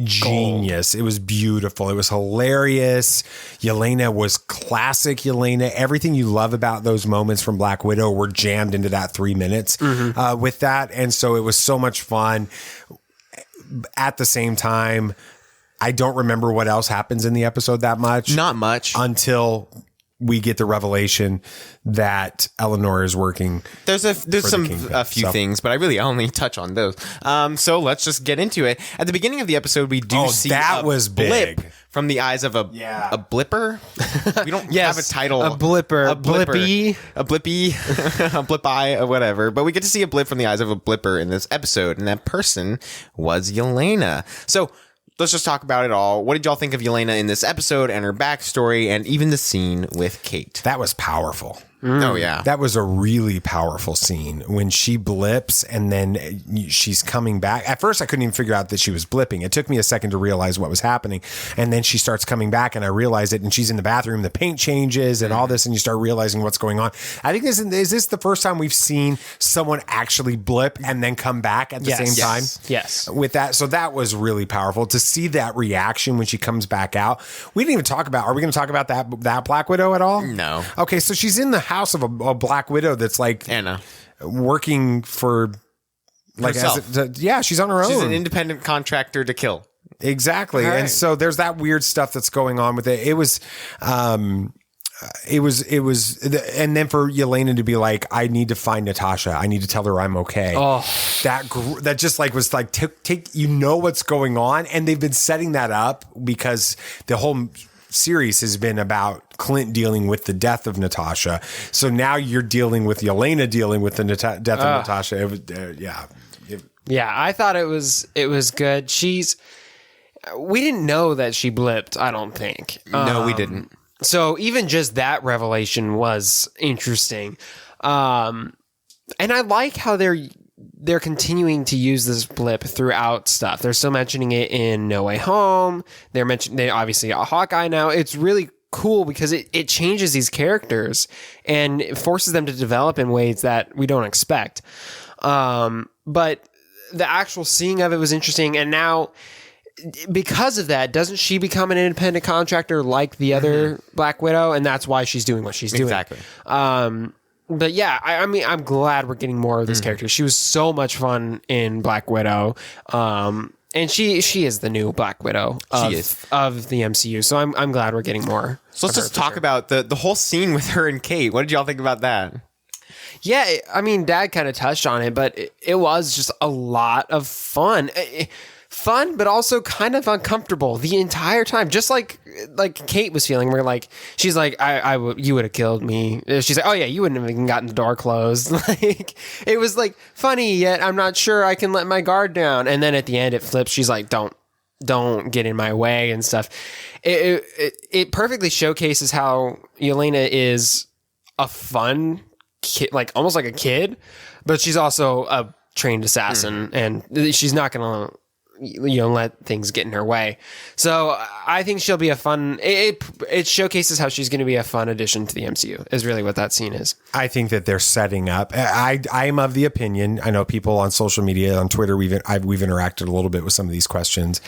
A: genius. It was beautiful. It was hilarious. Yelena was classic Yelena. Everything you love about those moments from Black Widow were jammed into that 3 minutes with that. And so it was so much fun. At the same time, I don't remember what else happens in the episode that much.
B: Not much.
A: Until we get the revelation that Eleanor is working.
B: There's a few things, but I really only touch on those. So let's just get into it. At the beginning of the episode, we do see
A: that was
B: blip
A: big
B: from the eyes of a blipper. We don't have a title.
C: A blipper. Blippy.
B: A blippy. A blip eye or whatever. But we get to see a blip from the eyes of a blipper in this episode. And that person was Yelena. So let's just talk about it all. What did y'all think of Yelena in this episode and her backstory and even the scene with Kate?
A: That was powerful.
B: Oh, yeah.
A: That was a really powerful scene when she blips and then she's coming back. At first, I couldn't even figure out that she was blipping. It took me a second to realize what was happening. And then she starts coming back and I realized it. And she's in the bathroom. The paint changes and all this. And you start realizing what's going on. I think is this the first time we've seen someone actually blip and then come back at the same time?
C: Yes.
A: With that. So that was really powerful to see that reaction when she comes back out. We didn't even talk about, are we going to talk about that Black Widow at all?
B: No.
A: Okay. So she's in the house of a Black Widow that's like
B: Anna
A: working for like she's on her own.
B: She's an independent contractor to kill.
A: Exactly. Right. And so there's that weird stuff that's going on with it. It was and then for Yelena to be like, I need to find Natasha. I need to tell her I'm okay.
C: Oh,
A: that just like was like take what's going on, and they've been setting that up because the whole series has been about Clint dealing with the death of Natasha. So now you're dealing with Yelena dealing with the death of Natasha. It was,
C: I thought it was good. We didn't know that she blipped, I don't think.
B: No, we didn't.
C: So even just that revelation was interesting. And I like how they're continuing to use this blip throughout stuff. They're still mentioning it in No Way Home. They obviously got Hawkeye now. It's really cool because it changes these characters and it forces them to develop in ways that we don't expect. But the actual seeing of it was interesting. And now, because of that, doesn't she become an independent contractor like the other Black Widow? And that's why she's doing what she's doing.
B: Exactly.
C: But yeah, I mean, I'm glad we're getting more of this character. She was so much fun in Black Widow. And she is the new Black Widow of the MCU. So I'm glad we're getting more.
B: So let's just talk about the whole scene with her and Kate. What did y'all think about that?
C: Yeah, I mean, Dad kind of touched on it, but it was just a lot of fun. Fun, but also kind of uncomfortable the entire time. Just like Kate was feeling, where like she's like, you would have killed me. She's like, oh yeah, you wouldn't have even gotten the door closed. Like it was like funny, yet I'm not sure I can let my guard down. And then at the end, it flips. She's like, don't get in my way and stuff. It perfectly showcases how Yelena is a fun kid, like almost like a kid, but she's also a trained assassin, and she's not gonna let things get in her way. So I think she'll be a fun, it showcases how she's going to be a fun addition to the MCU is really what that scene is.
A: I think that they're setting up. I am of the opinion, I know people on social media, on Twitter, we've interacted a little bit with some of these questions,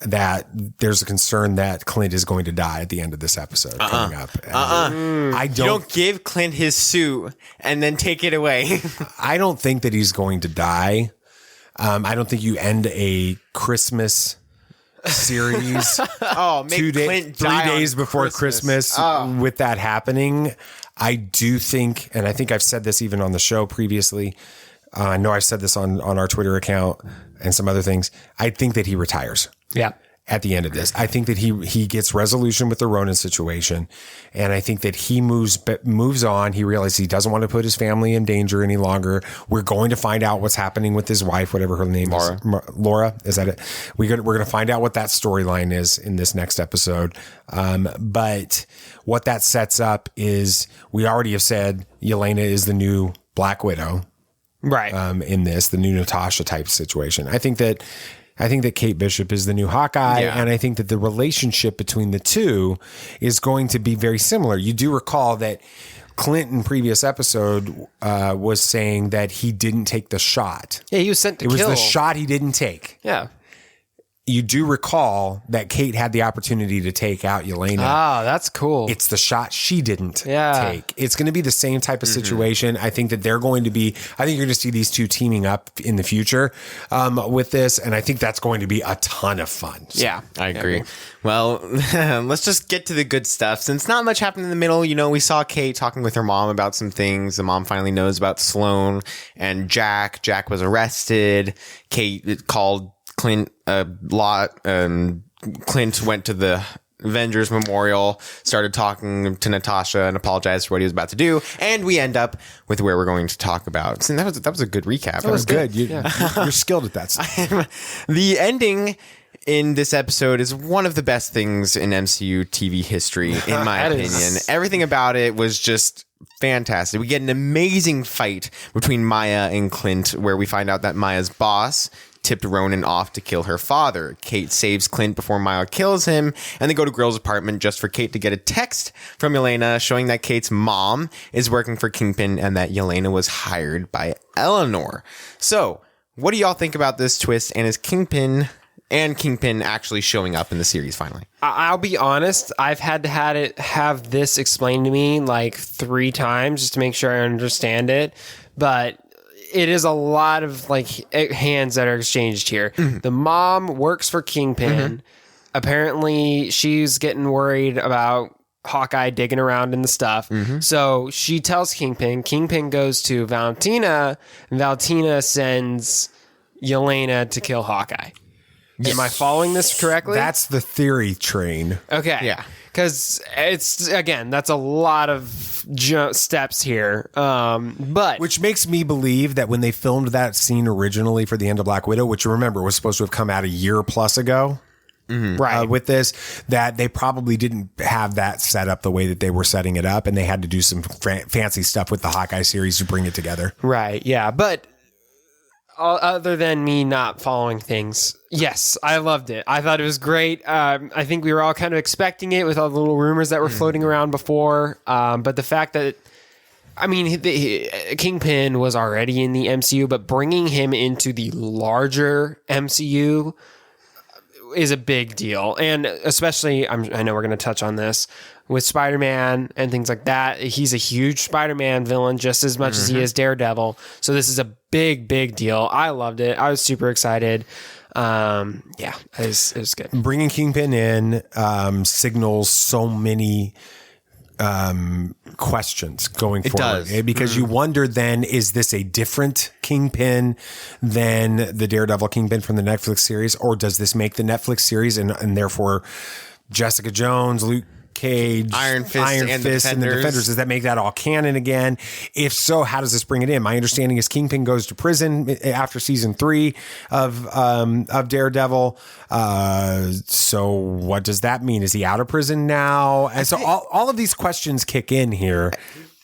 A: that there's a concern that Clint is going to die at the end of this episode coming up.
B: You don't give Clint his suit and then take it away.
A: I don't think that he's going to die. I don't think you end a Christmas series 3 days before Christmas with that happening. I do think, and I think I've said this even on the show previously. I know I've said this on our Twitter account and some other things. I think that he retires.
C: Yeah.
A: At the end of this, I think that he gets resolution with the Ronin situation, and I think that he moves on. He realizes he doesn't want to put his family in danger any longer. We're going to find out what's happening with his wife, whatever her name is. Laura, is that it? We're going to find out what that storyline is in this next episode. But what that sets up is, we already have said Yelena is the new Black Widow,
C: right?
A: In this, the new Natasha type situation. I think that Kate Bishop is the new Hawkeye, and I think that the relationship between the two is going to be very similar. You do recall that Clint in previous episode was saying that he didn't take the shot.
C: Yeah, he was sent to kill.
A: It was the shot he didn't take.
C: Yeah.
A: You do recall that Kate had the opportunity to take out Yelena.
C: Ah, that's cool.
A: It's the shot she didn't take. It's going to be the same type of situation. I think that you're going to see these two teaming up in the future with this. And I think that's going to be a ton of fun. So.
B: Yeah, I agree. Well, let's just get to the good stuff. Since not much happened in the middle, we saw Kate talking with her mom about some things. The mom finally knows about Sloane and Jack. Jack was arrested. Kate called Clint a lot. Clint went to the Avengers Memorial, started talking to Natasha and apologized for what he was about to do, and we end up with where we're going to talk about. So that was a good recap.
A: That was good. You're skilled at that stuff.
B: The ending in this episode is one of the best things in MCU TV history, in my opinion. Everything about it was just fantastic. We get an amazing fight between Maya and Clint, where we find out that Maya's boss tipped Ronan off to kill her father. Kate saves Clint before Maya kills him, and they go to Grill's apartment just for Kate to get a text from Yelena showing that Kate's mom is working for Kingpin and that Yelena was hired by Eleanor. So, what do y'all think about this twist, and is Kingpin actually showing up in the series finally?
C: I'll be honest, I've had to have this explained to me like 3 times just to make sure I understand it, but it is a lot of like hands that are exchanged here. Mm-hmm. The mom works for Kingpin. Mm-hmm. Apparently she's getting worried about Hawkeye digging around in the stuff. Mm-hmm. So she tells Kingpin. Kingpin goes to Valentina, and Valentina sends Yelena to kill Hawkeye. Yes. Am I following this correctly?
A: That's the theory train.
C: Okay.
B: Yeah.
C: Because it's, again, that's a lot of steps here. But
A: which makes me believe that when they filmed that scene originally for the end of Black Widow, which remember was supposed to have come out a year plus ago, right? With this, that they probably didn't have that set up the way that they were setting it up, and they had to do some fancy stuff with the Hawkeye series to bring it together.
C: Right. Yeah. But other than me not following things, yes, I loved it. I thought it was great. I think we were all kind of expecting it with all the little rumors that were floating around before. But the fact that, I mean, Kingpin was already in the MCU, but bringing him into the larger MCU is a big deal. And especially, I know we're going to touch on this, with Spider-Man and things like that. He's a huge Spider-Man villain just as much as he is Daredevil. So this is a big, big deal. I loved it. I was super excited. It was good.
A: Bringing Kingpin in signals so many questions going forward. Does. Because you wonder then, is this a different Kingpin than the Daredevil Kingpin from the Netflix series? Or does this make the Netflix series and therefore Jessica Jones, Luke Cage,
B: Iron Fist and the
A: Defenders, does that make that all canon again? If so, how does this bring it in? My understanding is Kingpin goes to prison after season 3 of Daredevil. So what does that mean? Is he out of prison now? And so all of these questions kick in here.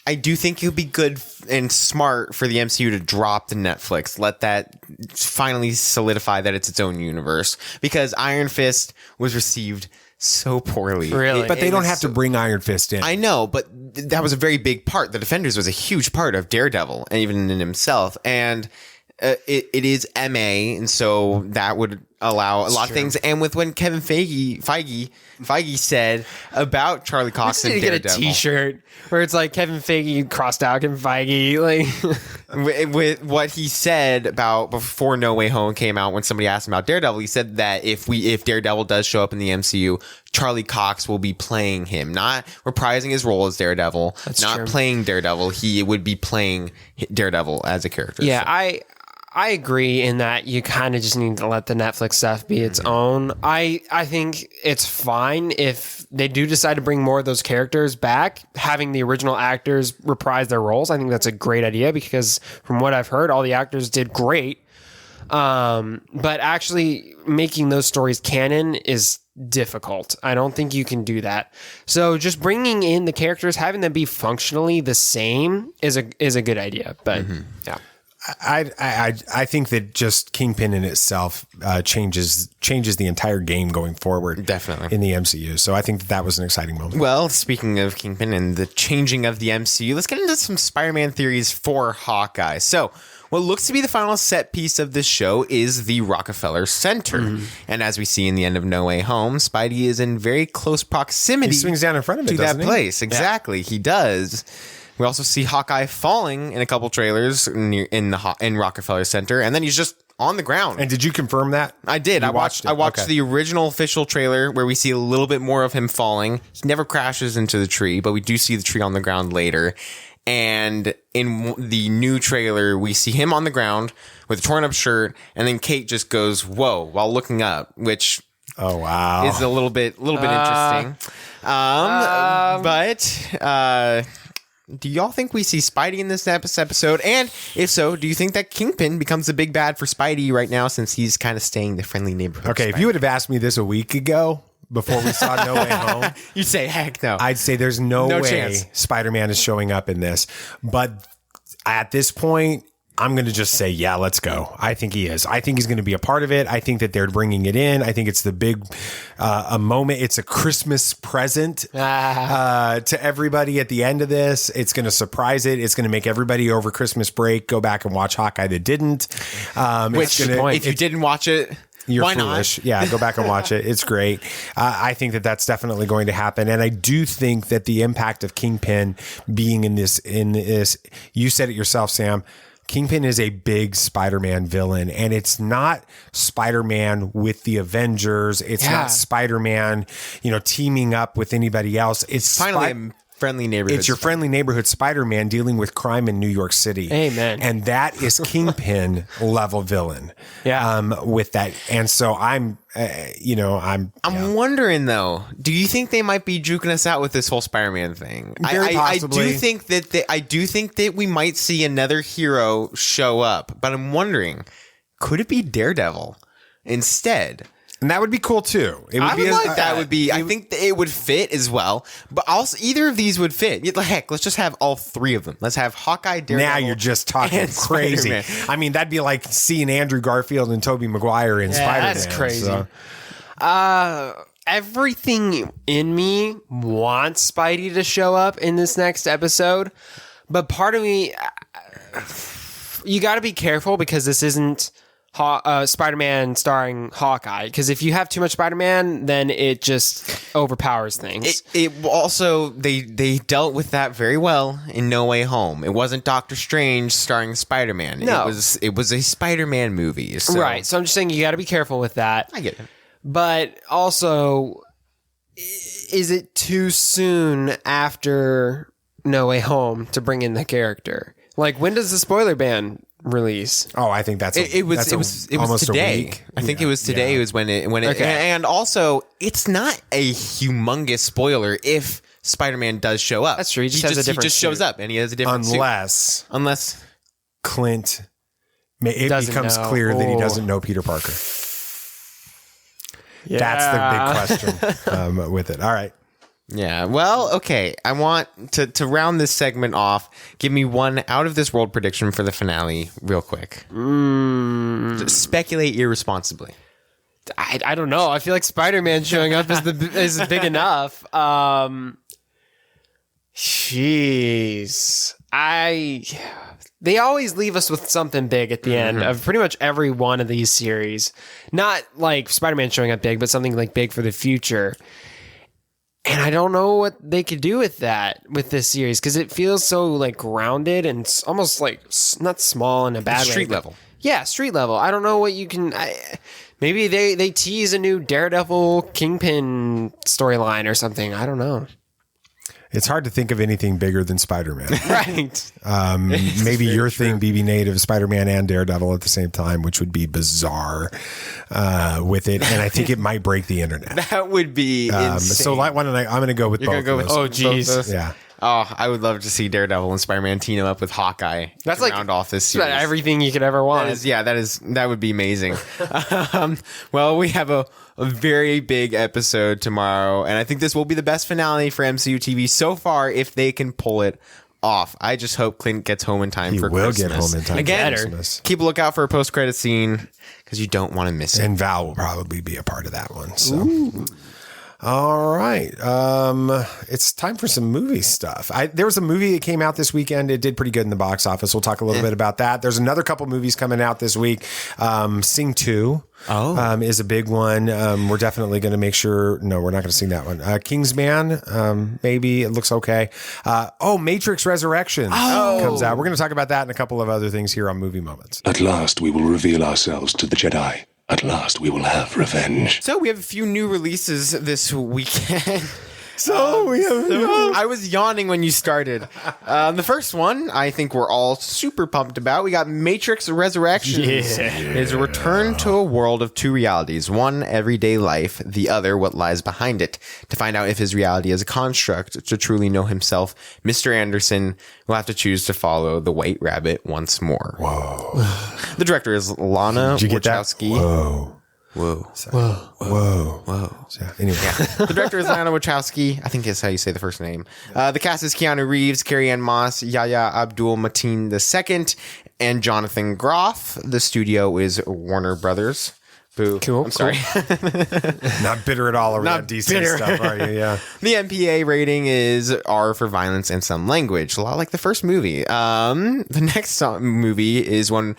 B: I do think it would be good and smart for the MCU to drop the Netflix. Let that finally solidify that it's its own universe, because Iron Fist was received so poorly.
C: Really?
A: But they don't have to bring Iron Fist in.
B: I know, but that was a very big part. The Defenders was a huge part of Daredevil, and even in himself. And it is MA, and so that would allow a lot of things. And with when Kevin Feige said about Charlie Cox and Daredevil.
C: Get a T-shirt where it's like Kevin Feige crossed out Kevin Feige. Like
B: with what he said about before No Way Home came out, when somebody asked him about Daredevil, he said that if Daredevil does show up in the MCU, Charlie Cox will be playing him, not reprising his role as Daredevil, playing Daredevil. He would be playing Daredevil as a character.
C: Yeah, so. I agree in that you kind of just need to let the Netflix stuff be its own. I think it's fine if they do decide to bring more of those characters back, having the original actors reprise their roles. I think that's a great idea, because from what I've heard, all the actors did great. But actually making those stories canon is difficult. I don't think you can do that. So just bringing in the characters, having them be functionally the same is a good idea. But yeah.
A: I think that just Kingpin in itself changes the entire game going forward.
B: Definitely.
A: In the MCU. So I think that was an exciting moment.
B: Well, speaking of Kingpin and the changing of the MCU, let's get into some Spider-Man theories for Hawkeye. So what looks to be the final set piece of this show is the Rockefeller Center. And as we see in the end of No Way Home, Spidey is in very close proximity.
A: He swings down in front of it,
B: to
A: doesn't
B: that place. Exactly. Yeah. He does. We also see Hawkeye falling in a couple trailers in Rockefeller Center, and then he's just on the ground.
A: And did you confirm that?
B: I did. I watched the original official trailer where we see a little bit more of him falling. He never crashes into the tree, but we do see the tree on the ground later. And in the new trailer, we see him on the ground with a torn up shirt, and then Kate just goes, "Whoa," while looking up, which is a little bit interesting. do y'all think we see Spidey in this episode? And if so, do you think that Kingpin becomes the big bad for Spidey right now since he's kind of staying the friendly neighborhood?
A: Okay, if you would have asked me this a week ago, before we saw No Way Home,
B: you'd say, heck no.
A: I'd say there's no way
B: chance.
A: Spider-Man is showing up in this. But at this point, I'm going to just say, yeah, let's go. I think he is. I think he's going to be a part of it. I think that they're bringing it in. I think it's the big a moment. It's a Christmas present to everybody at the end of this. It's going to surprise it. It's going to make everybody over Christmas break go back and watch Hawkeye that didn't.
B: If you didn't watch it,
A: you're
B: why
A: foolish.
B: not?
A: Yeah, go back and watch it. It's great. I think that that's definitely going to happen. And I do think that the impact of Kingpin being in this, you said it yourself, Sam, Kingpin is a big Spider-Man villain, and it's not Spider-Man with the Avengers. It's not Spider-Man, teaming up with anybody else. It's
B: finally friendly neighborhood.
A: It's your friendly neighborhood Spider-Man dealing with crime in New York City.
C: Amen.
A: And that is Kingpin level villain.
C: Yeah.
A: With that, and so I'm
B: wondering though. Do you think they might be juking us out with this whole Spider-Man thing?
A: Very possibly.
B: I do think that we might see another hero show up, but I'm wondering, could it be Daredevil instead?
A: And that would be cool too.
B: I think it would fit as well. But also, either of these would fit. Heck, let's just have all three of them. Let's have Hawkeye, Daredevil.
A: Now you're just talking crazy.
B: Spider-Man.
A: I mean, that'd be like seeing Andrew Garfield and Tobey Maguire in Spider-Man.
C: That's crazy.
A: So.
C: Everything in me wants Spidey to show up in this next episode, but part of me, you got to be careful because this isn't Spider-Man starring Hawkeye, because if you have too much Spider-Man, then it just overpowers things.
B: It also they dealt with that very well in No Way Home. It wasn't Doctor Strange starring Spider-Man.
C: No.
B: It was a Spider-Man movie. So.
C: Right. So I'm just saying you got to be careful with that.
B: I get it.
C: But also, is it too soon after No Way Home to bring in the character? Like, when does the spoiler ban release?
A: Oh, I think
B: it was
A: almost
B: today.
A: a week.
B: I think it was today.
A: Yeah.
B: Was when it
C: Okay.
B: And also it's not a humongous spoiler if Spider-Man does show up.
C: That's true. He just
B: shows up and he has a different suit. Unless
A: Clint becomes clear that he doesn't know Peter Parker.
C: Yeah.
A: That's the big question with it. All right.
B: Yeah. Well, okay. I want to round this segment off. Give me one out of this world prediction for the finale real quick. Just speculate irresponsibly.
C: I don't know. I feel like Spider-Man showing up is big enough. Jeez. They always leave us with something big at the end of pretty much every one of these series. Not like Spider-Man showing up big, but something like big for the future. And I don't know what they could do with that, with this series, because it feels so like grounded and almost like not small in a bad way.
B: Street level.
C: Yeah, street level. I don't know what you can... maybe they tease a new Daredevil Kingpin storyline or something. I don't know.
A: It's hard to think of anything bigger than Spider-Man.
C: Right.
A: Maybe your thing, BB Native, Spider-Man and Daredevil at the same time, which would be bizarre with it. And I think it might break the internet.
B: That would be insane.
A: So why don't I'm going to go with both of those.
C: Oh, geez.
A: Yeah.
B: Oh, I would love to see Daredevil and Spider-Man team up with Hawkeye.
C: That's like
B: round off this series.
C: Everything you could ever want.
B: That would be amazing. Well, we have a very big episode tomorrow, and I think this will be the best finale for MCU TV so far if they can pull it off. I just hope Clint gets home in time for Christmas.
A: He will get home in time
B: Again,
A: for Christmas.
B: Keep a lookout for a post-credit scene because you don't want to miss it.
A: And Val will probably be a part of that one. So. Ooh. All right. It's time for some movie stuff. There was a movie that came out this weekend. It did pretty good in the box office. We'll talk a little bit about that. There's another couple movies coming out this week. Sing 2 is a big one. We're definitely going to make sure. No, we're not going to sing that one. Kingsman, maybe. It looks okay. Matrix Resurrection comes out. We're going to talk about that and a couple of other things here on Movie Moments.
D: At last, we will reveal ourselves to the Jedi. At last, we will have revenge.
B: So we have a few new releases this weekend.
A: So we have.
B: I was yawning when you started. The first one, I think we're all super pumped about. We got Matrix Resurrections. It's a return to a world of two realities. One, everyday life. The other, what lies behind it. To find out if his reality is a construct, to truly know himself, Mr. Anderson will have to choose to follow the White Rabbit once more.
A: Whoa.
B: The director is Lana Wachowski.
A: Whoa. So, anyway.
B: The director is Lana Wachowski. I think that's how you say the first name. The cast is Keanu Reeves, Carrie-Anne Moss, Yahya Abdul-Mateen II, and Jonathan Groff. The studio is Warner Brothers. Boo.
C: Cool.
B: I'm sorry.
A: Not bitter at all over that DC stuff, are you? Yeah.
B: The MPA rating is R for violence and some language. A lot like the first movie. The next movie is one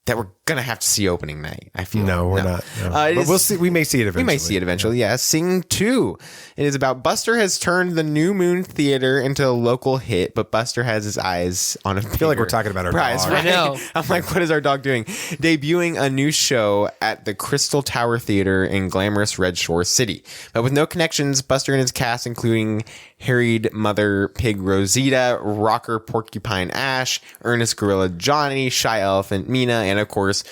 B: that we're gonna have to see opening night. I feel
A: no, we're not. No. But we'll see. We may see it eventually.
B: We may see it eventually. Yeah. Sing 2. It is about Buster has turned the New Moon Theater into a local hit, but Buster has his eyes on a. I
A: feel like we're talking about our
B: prize.
A: dog.
B: Right?
C: I know.
B: I'm like, what is our dog doing? Debuting a new show at the Crystal Tower Theater in glamorous Red Shore City, but with no connections. Buster and his cast, including harried mother pig Rosita, rocker porcupine Ash, earnest gorilla Johnny, shy elephant Mina, and of course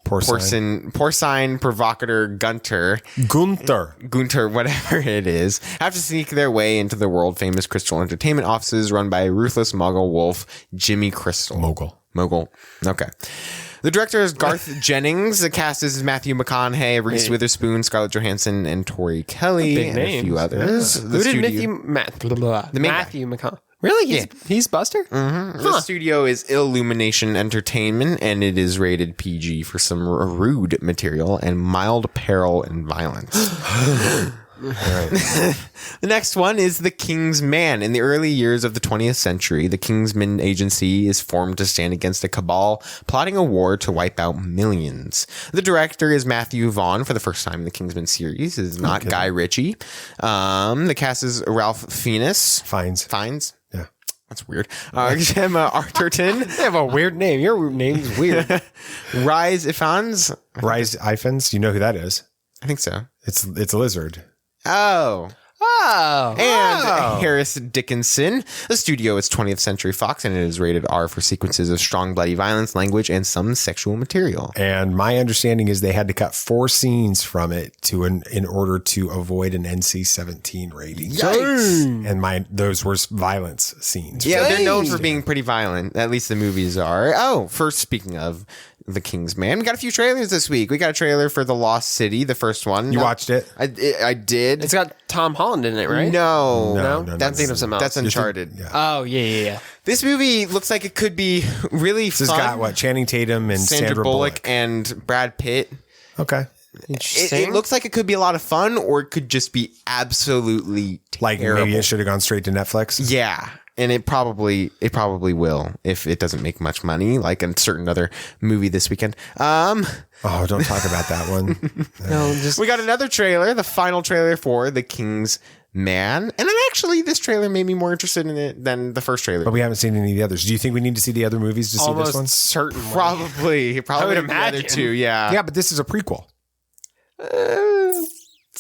B: porcine provocateur Gunther, whatever it is, have to sneak their way into the world famous Crystal Entertainment offices run by a ruthless Muggle wolf, Jimmy Crystal. Mogul. Okay. The director is Garth Jennings. The cast is Matthew McConaughey, Reese Witherspoon, Scarlett Johansson, and Tori Kelly, and a few others.
C: Who did Matthew McConaughey? Really? He's Buster?
B: Mm-hmm. The studio is Illumination Entertainment, and it is rated PG for some rude material and mild peril and violence. The next one is The King's Man. In the early years of the 20th century, the Kingsman Agency is formed to stand against a cabal plotting a war to wipe out millions. The director is Matthew Vaughn for the first time in the Kingsman series. It is not Guy Ritchie. The cast is Ralph Fiennes. Fiennes?
A: Yeah.
B: That's weird. Gemma Arterton.
C: They have a weird name. Your name's weird.
B: Rhys Ifans.
A: Rhys Ifans. You know who that is?
B: I think so.
A: It's a lizard.
B: Oh. And Harris Dickinson. The studio is 20th Century Fox, and it is rated R for sequences of strong bloody violence, language, and some sexual material.
A: And my understanding is they had to cut 4 scenes from it in order to avoid an NC-17 rating.
B: Yikes!
A: And those were violence scenes.
B: Yeah, they're known for being pretty violent. At least the movies are. Oh, first, speaking of The King's Man, we got a few trailers this week. We got a trailer for The Lost City, the first one.
A: You watched it?
B: I did.
C: It's got Tom Holland in it, right?
B: No.
C: That's thinking of something else.
B: That's Uncharted.
C: Oh, yeah.
B: This movie looks like it could be really fun.
A: This has got what? Channing Tatum and Sandra
B: Bullock and Brad Pitt.
A: Okay.
B: It looks like it could be a lot of fun, or it could just be absolutely terrible.
A: Like maybe it should have gone straight to Netflix.
B: Yeah. And it probably will if it doesn't make much money, like a certain other movie this weekend.
A: Oh, don't talk about that one.
B: We got another trailer, the final trailer for The King's Man. And then actually this trailer made me more interested in it than the first trailer.
A: But we haven't seen any of the others. Do you think we need to see the other movies to see this one?
C: Certainly.
B: Probably
C: I would
B: the
C: imagine.
B: other two, yeah.
A: Yeah, but this is a prequel.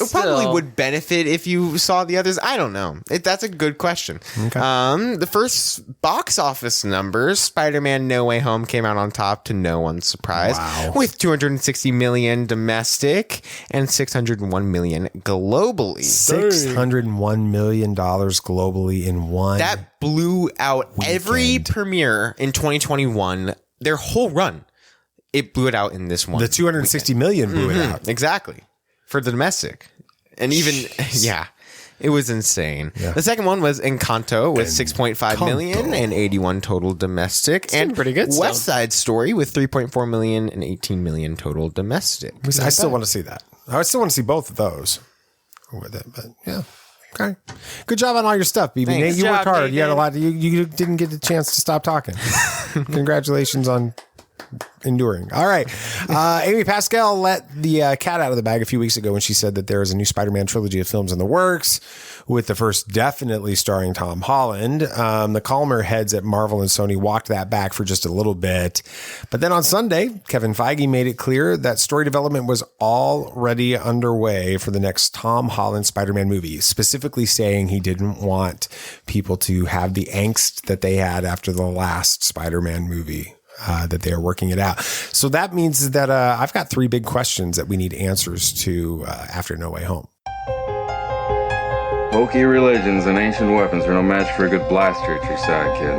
B: It probably would benefit if you saw the others. I don't know. That's a good question.
A: Okay.
B: The first box office numbers, Spider-Man No Way Home came out on top to no one's surprise, with $260 million domestic and $601 million globally.
A: $601 million globally in one.
B: That blew out every premiere in 2021. Their whole run, it blew it out in this one.
A: The $260 million blew it out.
B: Exactly. For the domestic. And even, it was insane. Yeah. The second one was Encanto with $6.5 million and 81 total domestic. And
C: pretty good.
B: West Side Story with $3.4 million and 18 million total domestic.
A: I still want to see that. I still want to see both of those with it. But yeah. Okay. Good job on all your stuff, BB. Nate, you worked hard. You had a lot. You didn't get the chance to stop talking. Congratulations on enduring. All right. Amy Pascal let the cat out of the bag a few weeks ago when she said that there is a new Spider-Man trilogy of films in the works, with the first definitely starring Tom Holland. The calmer heads at Marvel and Sony walked that back for just a little bit. But then on Sunday, Kevin Feige made it clear that story development was already underway for the next Tom Holland Spider-Man movie, specifically saying he didn't want people to have the angst that they had after the last Spider-Man movie. That they are working it out. So that means that I've got 3 big questions that we need answers to after No Way Home.
R: Hokey religions and ancient weapons are no match for a good blaster at your side, kid.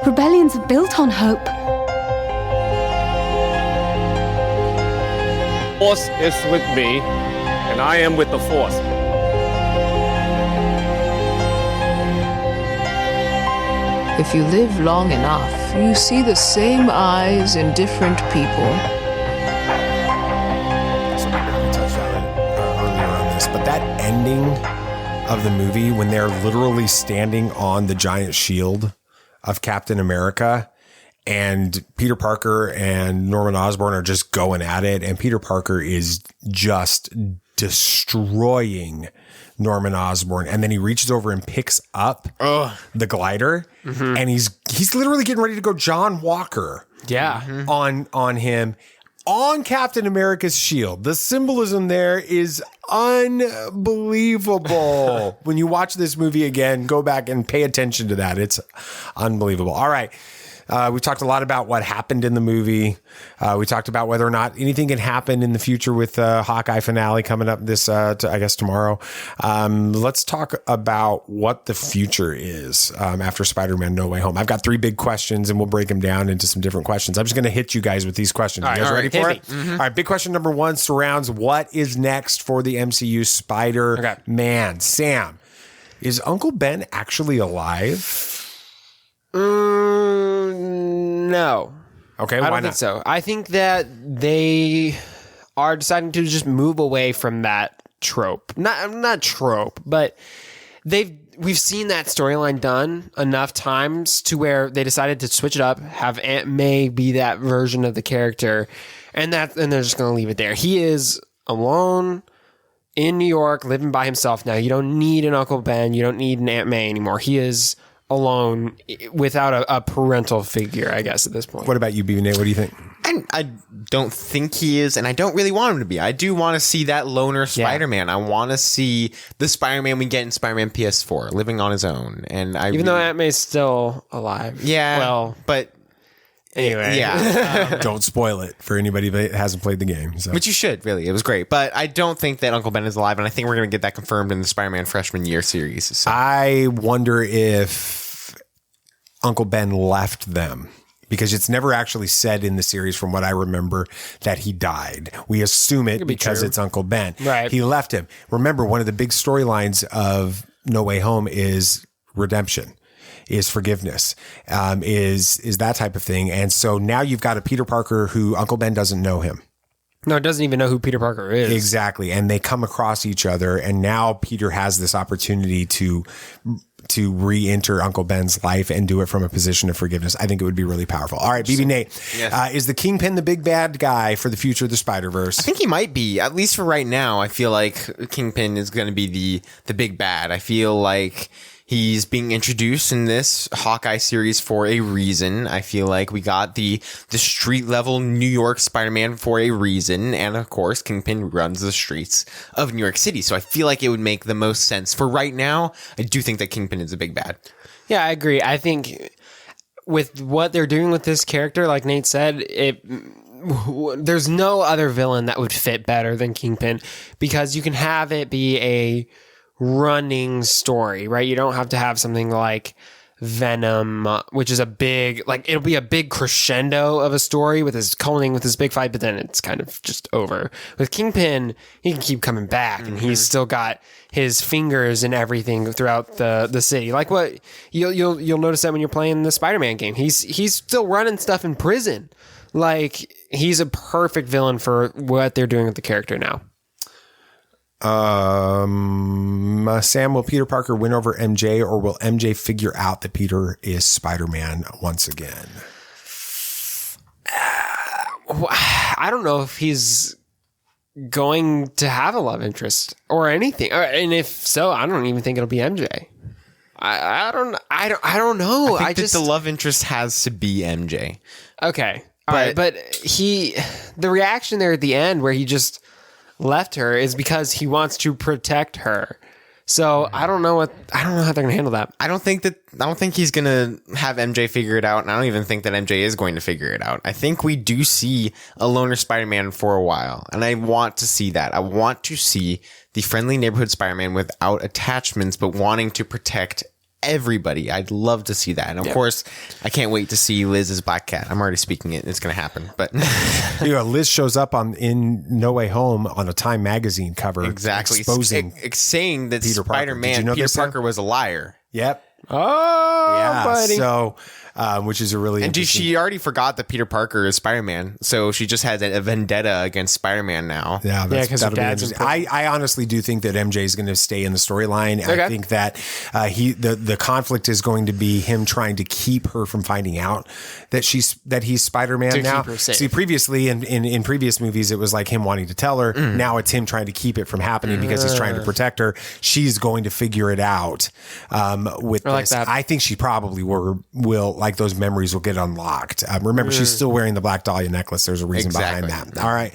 S: Rebellions are built on hope.
T: Force is with me, and I am with the Force.
U: If you live long enough, you see the same eyes in different people.
A: So we touched on it earlier on this, but that ending of the movie when they're literally standing on the giant shield of Captain America and Peter Parker and Norman Osborn are just going at it, and Peter Parker is just destroying Norman Osborn, and then he reaches over and picks up the glider, and he's literally getting ready to go John Walker on him on Captain America's shield. The symbolism there is unbelievable. When you watch this movie again, go back and pay attention to that. It's unbelievable. All right. We talked a lot about what happened in the movie. We talked about whether or not anything can happen in the future with the Hawkeye finale coming up I guess tomorrow. Let's talk about what the future is after Spider-Man No Way Home. I've got 3 big questions, and we'll break them down into some different questions. I'm just going to hit you guys with these questions. You guys ready for it? Mm-hmm. All right. Big question number 1 surrounds what is next for the MCU Spider-Man. Sam, is Uncle Ben actually alive?
C: No.
A: Okay,
C: I
A: why
C: don't think
A: not?
C: so. I think that they are deciding to just move away from that trope. Not trope, but we've seen that storyline done enough times to where they decided to switch it up, have Aunt May be that version of the character, and they're just going to leave it there. He is alone in New York, living by himself now. You don't need an Uncle Ben. You don't need an Aunt May anymore. He is alone without a parental figure, I guess, at this point.
A: What about you, B. Nate? What do you think?
B: I don't think he is, and I don't really want him to be. I do want to see that loner Spider-Man. I want to see the Spider-Man we get in Spider-Man PS4, living on his own. And
C: Even though Aunt May's still alive.
B: Yeah.
C: Well,
B: but
C: anyway.
B: Yeah.
A: Don't spoil it for anybody that hasn't played the game. So.
B: Which you should, really. It was great. But I don't think that Uncle Ben is alive, and I think we're going to get that confirmed in the Spider-Man Freshman Year series. So.
A: I wonder if Uncle Ben left them, because it's never actually said in the series, from what I remember, that he died. We assume it because it's Uncle Ben.
C: Right.
A: He left him. Remember, one of the big storylines of No Way Home is redemption, is forgiveness, is that type of thing. And so now you've got a Peter Parker who Uncle Ben doesn't know him.
C: No, it doesn't even know who Peter Parker is.
A: Exactly. And they come across each other, and now Peter has this opportunity to re-enter Uncle Ben's life and do it from a position of forgiveness. I think it would be really powerful. All right, BB Nate,
B: yes.
A: Is the Kingpin the big bad guy for the future of the Spider-Verse?
B: I think he might be, at least for right now. I feel like Kingpin is going to be the big bad. I feel like he's being introduced in this Hawkeye series for a reason. I feel like we got the street level New York Spider-Man for a reason. And of course, Kingpin runs the streets of New York City. So I feel like it would make the most sense. For right now, I do think that Kingpin is a big bad.
C: Yeah, I agree. I think with what they're doing with this character, like Nate said, there's no other villain that would fit better than Kingpin, because you can have it be a running story, right? You don't have to have something like Venom, which is a big, like, it'll be a big crescendo of a story with his culminating with his big fight, but then it's kind of just over. With Kingpin, he can keep coming back, and he's still got his fingers and everything throughout the city. Like what you'll notice that when you're playing the Spider-Man game, he's still running stuff in prison. Like, he's a perfect villain for what they're doing with the character now.
A: Sam, will Peter Parker win over MJ, or will MJ figure out that Peter is Spider-Man once again?
C: I don't know if he's going to have a love interest or anything, and if so, I don't even think it'll be MJ. I don't know.
B: I think that the love interest has to be MJ.
C: Okay, all right, but the reaction there at the end where he just left her is because he wants to protect her. So I don't know how they're gonna handle that.
B: I don't think he's gonna have MJ figure it out, and I don't even think that MJ is going to figure it out. I think we do see a loner Spider-Man for a while, and I want to see that. I want to see the friendly neighborhood Spider-Man without attachments, but wanting to protect everybody. I'd love to see that. And of course, I can't wait to see Liz's Black Cat. I'm already speaking it. It's going to happen. But
A: Liz shows up in No Way Home on a Time magazine cover.
B: Exactly.
A: Exposing
B: saying that
A: Peter
B: Spider-Man,
A: Parker.
B: Peter Parker was a liar.
A: Yep.
C: Oh,
A: yeah.
C: buddy.
A: So, which is a really
B: and she already forgot that Peter Parker is Spider-Man, so she just has a vendetta against Spider-Man now.
A: Yeah, because her dad's interesting. I honestly do think that MJ is going to stay in the storyline. Okay. I think that the conflict is going to be him trying to keep her from finding out that he's Spider-Man
C: to
A: now.
C: Keep her safe.
A: See, previously in previous movies, it was like him wanting to tell her. Now it's him trying to keep it from happening because he's trying to protect her. She's going to figure it out with this. Like I think she probably will like those memories will get unlocked. Remember, she's still wearing the Black Dahlia necklace. There's a reason behind that. All right.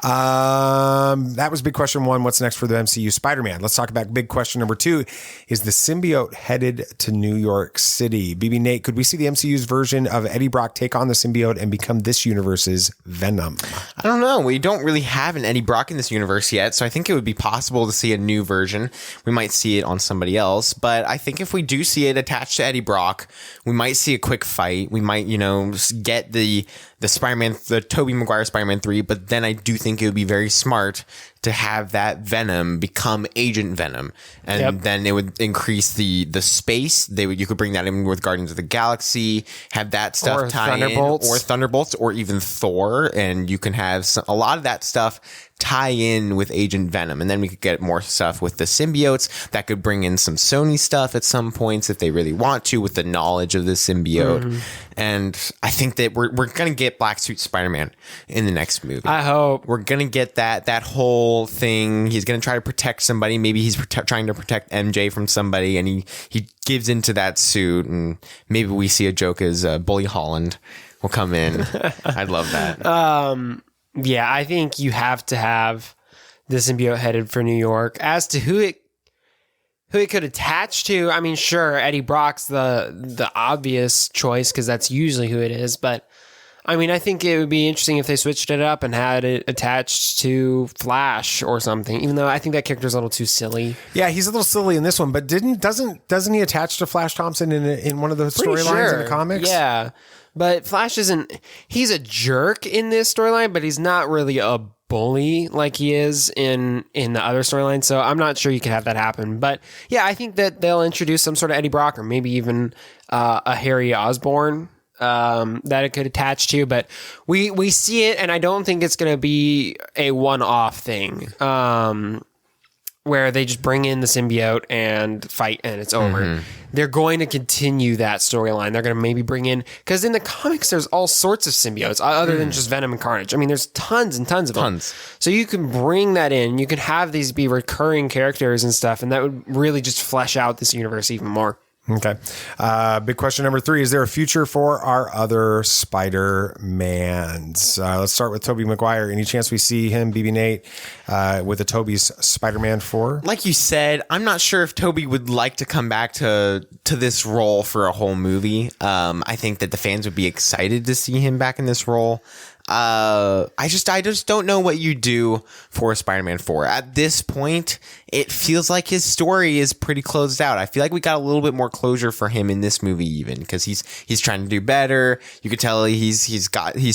A: That was big question 1. What's next for the MCU Spider-Man? Let's talk about big question number 2. Is the symbiote headed to New York City? BB Nate, could we see the MCU's version of Eddie Brock take on the symbiote and become this universe's Venom?
B: I don't know. We don't really have an Eddie Brock in this universe yet, so I think it would be possible to see a new version. We might see it on somebody else, but I think if we do see it attached to Eddie Brock, we might see a quick fight. We might, get the Spider-Man, the Tobey Maguire Spider-Man 3, but then I do think it would be very smart to have that Venom become Agent Venom, and then it would increase the space. You could bring that in with Guardians of the Galaxy, have that stuff tie in, or Thunderbolts, or even Thor, and you can have a lot of that stuff tie in with Agent Venom, and then we could get more stuff with the symbiotes that could bring in some Sony stuff at some points if they really want to, with the knowledge of the symbiote. And I think that we're gonna get Black Suit Spider-Man in the next movie.
C: I hope
B: we're gonna get that whole thing. He's gonna try to protect somebody. Maybe he's trying to protect MJ from somebody, and he gives into that suit, and maybe we see a joke as Bully Holland will come in. I'd love that.
C: Yeah, I think you have to have the symbiote headed for New York. As to who it could attach to, I mean, sure, Eddie Brock's the obvious choice because that's usually who it is. But I mean, I think it would be interesting if they switched it up and had it attached to Flash or something. Even though I think that character's a little too silly.
A: Yeah, he's a little silly in this one. But doesn't he attach to Flash Thompson in one of the storylines in the comics?
C: Yeah. But Flash he's a jerk in this storyline, but he's not really a bully like he is in the other storyline. So I'm not sure you can have that happen. But yeah, I think that they'll introduce some sort of Eddie Brock or maybe even a Harry Osborn that it could attach to. But we see it, and I don't think it's going to be a one-off thing. Where they just bring in the symbiote and fight and it's over. They're going to continue that storyline. They're going to maybe bring in, because in the comics, there's all sorts of symbiotes other than just Venom and Carnage. I mean, there's tons and tons of them. So you can bring that in. You can have these be recurring characters and stuff, and that would really just flesh out this universe even more.
A: Okay. Big question number 3. Is there a future for our other Spider-Mans? Let's start with Tobey Maguire. Any chance we see him, BB Nate, with a Tobey's Spider-Man 4?
B: Like you said, I'm not sure if Tobey would like to come back to this role for a whole movie. I think that the fans would be excited to see him back in this role. I just don't know what you do for Spider-Man 4. At this point, it feels like his story is pretty closed out. I feel like we got a little bit more closure for him in this movie, even because he's trying to do better. You could tell he's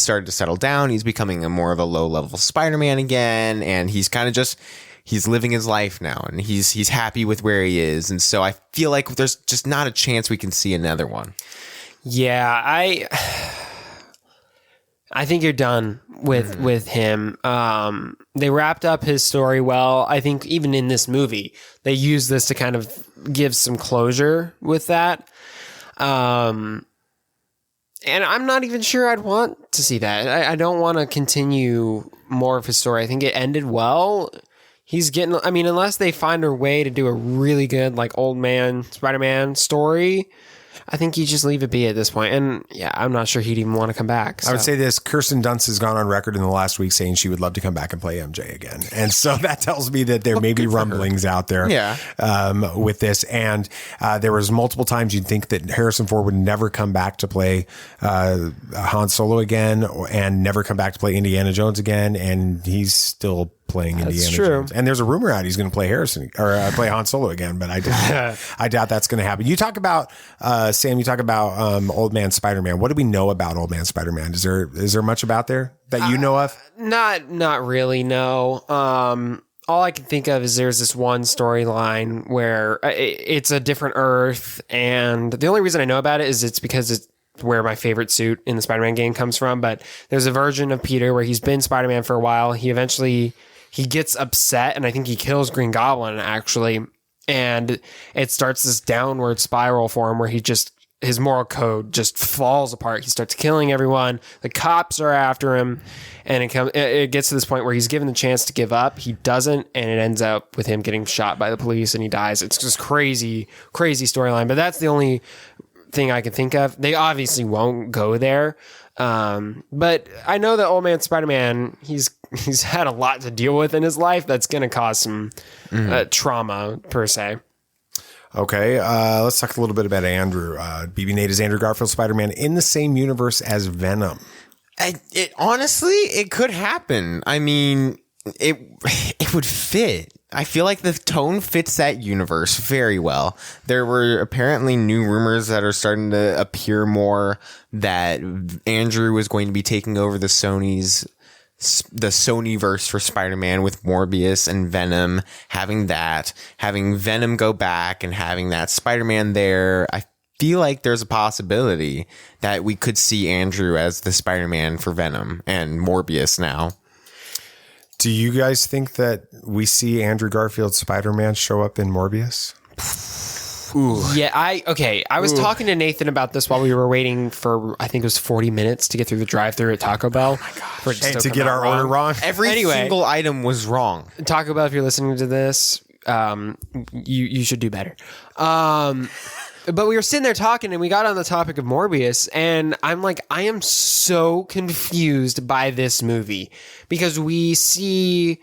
B: started to settle down. He's becoming more of a low level Spider-Man again, and he's kind of he's living his life now, and he's happy with where he is. And so I feel like there's just not a chance we can see another one.
C: Yeah, I think you're done with him. They wrapped up his story well. I think even in this movie, they used this to kind of give some closure with that. And I'm not even sure I'd want to see that. I don't want to continue more of his story. I think it ended well. He's getting, I mean, unless they find a way to do a really good, like, old man Spider-Man story, I think you just leave it be at this point. And yeah, I'm not sure he'd even want to come back. So.
A: I would say this: Kirsten Dunst has gone on record in the last week saying she would love to come back and play MJ again. And so that tells me that there may be rumblings out there with this. And there was multiple times you'd think that Harrison Ford would never come back to play Han Solo again and never come back to play Indiana Jones again. And he's still playing Indiana Jones. And there's a rumor out he's going to play play Han Solo again, but I doubt that's going to happen. You talk about Sam, you talk about Old Man Spider-Man. What do we know about Old Man Spider-Man? Is there much about there that you know of?
C: Not really, no. All I can think of is there's this one storyline where it's a different Earth, and the only reason I know about it is it's because it's where my favorite suit in the Spider-Man game comes from. But there's a version of Peter where he's been Spider-Man for a while. He gets upset, and I think he kills Green Goblin, actually. And it starts this downward spiral for him where his moral code just falls apart. He starts killing everyone. The cops are after him, and it gets to this point where he's given the chance to give up. He doesn't, and it ends up with him getting shot by the police, and he dies. It's just crazy, crazy storyline. But that's the only thing I can think of. They obviously won't go there. But I know that Old Man Spider-Man, he's had a lot to deal with in his life that's going to cause some trauma, per se.
A: Okay, let's talk a little bit about Andrew. BB Nate is Andrew Garfield Spider-Man in the same universe as Venom.
B: Honestly, it could happen. I mean, it would fit. I feel like the tone fits that universe very well. There were apparently new rumors that are starting to appear more that Andrew was going to be taking over the Sonyverse for Spider-Man with Morbius and Venom, having Venom go back and having that Spider-Man there. I feel like there's a possibility that we could see Andrew as the Spider-Man for Venom and Morbius now.
A: Do you guys think that we see Andrew Garfield Spider-Man show up in Morbius?
C: Ooh. Yeah, I was talking to Nathan about this while we were waiting for, I think it was 40 minutes to get through the drive-thru at Taco Bell. Oh my gosh.
A: To get our order wrong?
B: Every single item was wrong.
C: Taco Bell, if you're listening to this, you should do better. But we were sitting there talking, and we got on the topic of Morbius, and I'm like, I am so confused by this movie because we see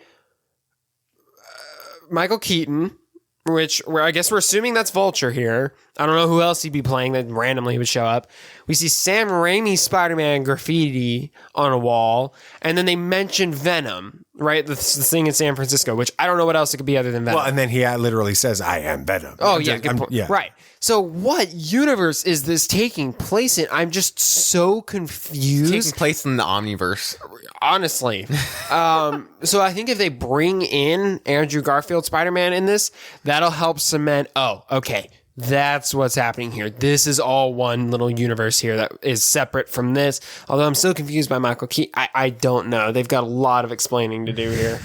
C: Michael Keaton, where I guess we're assuming that's Vulture here. I don't know who else he'd be playing that randomly would show up. We see Sam Raimi's Spider-Man graffiti on a wall, and then they mention Venom, right? The thing in San Francisco, which I don't know what else it could be other than Venom.
A: Well, and then he literally says, "I am Venom."
C: Oh, yeah, good point. Yeah. Right. So what universe is this taking place in? I'm just so confused.
B: It's taking place in the Omniverse.
C: Honestly. So I think if they bring in Andrew Garfield Spider-Man in this, that'll help cement, okay, that's what's happening here. This is all one little universe here that is separate from this. Although I'm still confused by Michael Keaton. I don't know. They've got a lot of explaining to do here.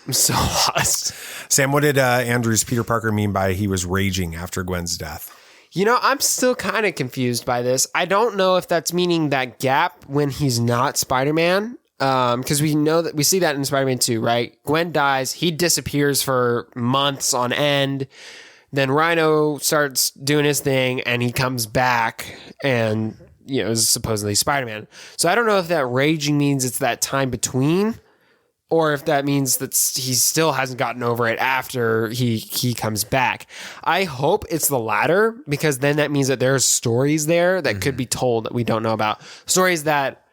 C: I'm so lost.
A: Sam, what did Andrew's Peter Parker mean by he was raging after Gwen's death?
C: You know, I'm still kind of confused by this. I don't know if that's meaning that gap when he's not Spider-Man. Because we know that we see that in Spider-Man 2, right? Gwen dies. He disappears for months on end. Then Rhino starts doing his thing and he comes back and, is supposedly Spider-Man. So I don't know if that raging means it's that time between, or if that means that he still hasn't gotten over it after he comes back. I hope it's the latter, because then that means that there's stories there that could be told that we don't know about. Stories that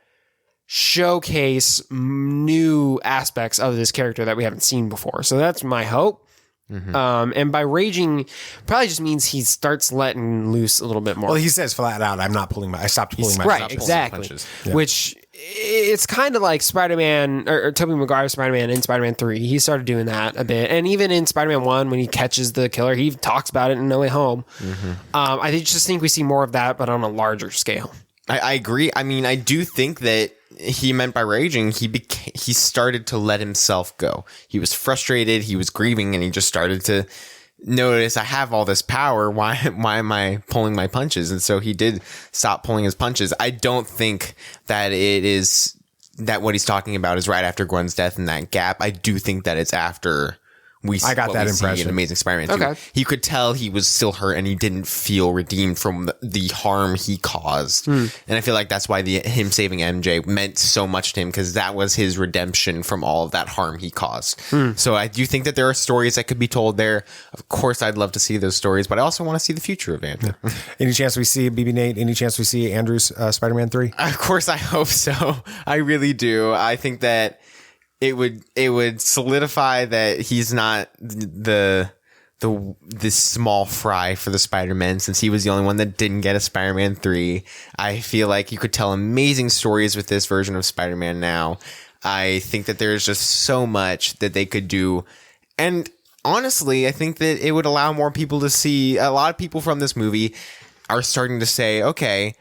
C: showcase new aspects of this character that we haven't seen before. So that's my hope. And by raging probably just means he starts letting loose a little bit more.
A: Well, he says flat out, I stopped pulling my
C: right, exactly. Punches. Yeah. Which it's kind of like Spider-Man or Tobey Maguire's Spider-Man in Spider-Man 3. He started doing that a bit. And even in Spider-Man 1, when he catches the killer, he talks about it in No Way Home. I just think we see more of that, but on a larger scale.
B: I agree. I mean, I do think that he meant by raging, he started to let himself go. He was frustrated, he was grieving, and he just started to notice, I have all this power. Why am I pulling my punches? And so he did stop pulling his punches. I don't think that it is that what he's talking about is right after Gwen's death and that gap. I do think that it's after I got that impression in Amazing Spider-Man 2.
C: Okay.
B: He could tell he was still hurt and he didn't feel redeemed from the harm he caused. And I feel like that's why him saving MJ meant so much to him, because that was his redemption from all of that harm he caused. So I do think that there are stories that could be told there. Of course, I'd love to see those stories, but I also want to see the future of Andrew.
A: Any chance we see BB Nate? Any chance we see Andrew's Spider-Man 3?
B: Of course, I hope so. I really do. I think that it would solidify that he's not this small fry for the Spider-Man, since he was the only one that didn't get a Spider-Man 3. I feel like you could tell amazing stories with this version of Spider-Man now. I think that there's just so much that they could do. And honestly, I think that it would allow more people to see. A lot of people from this movie are starting to say, okay,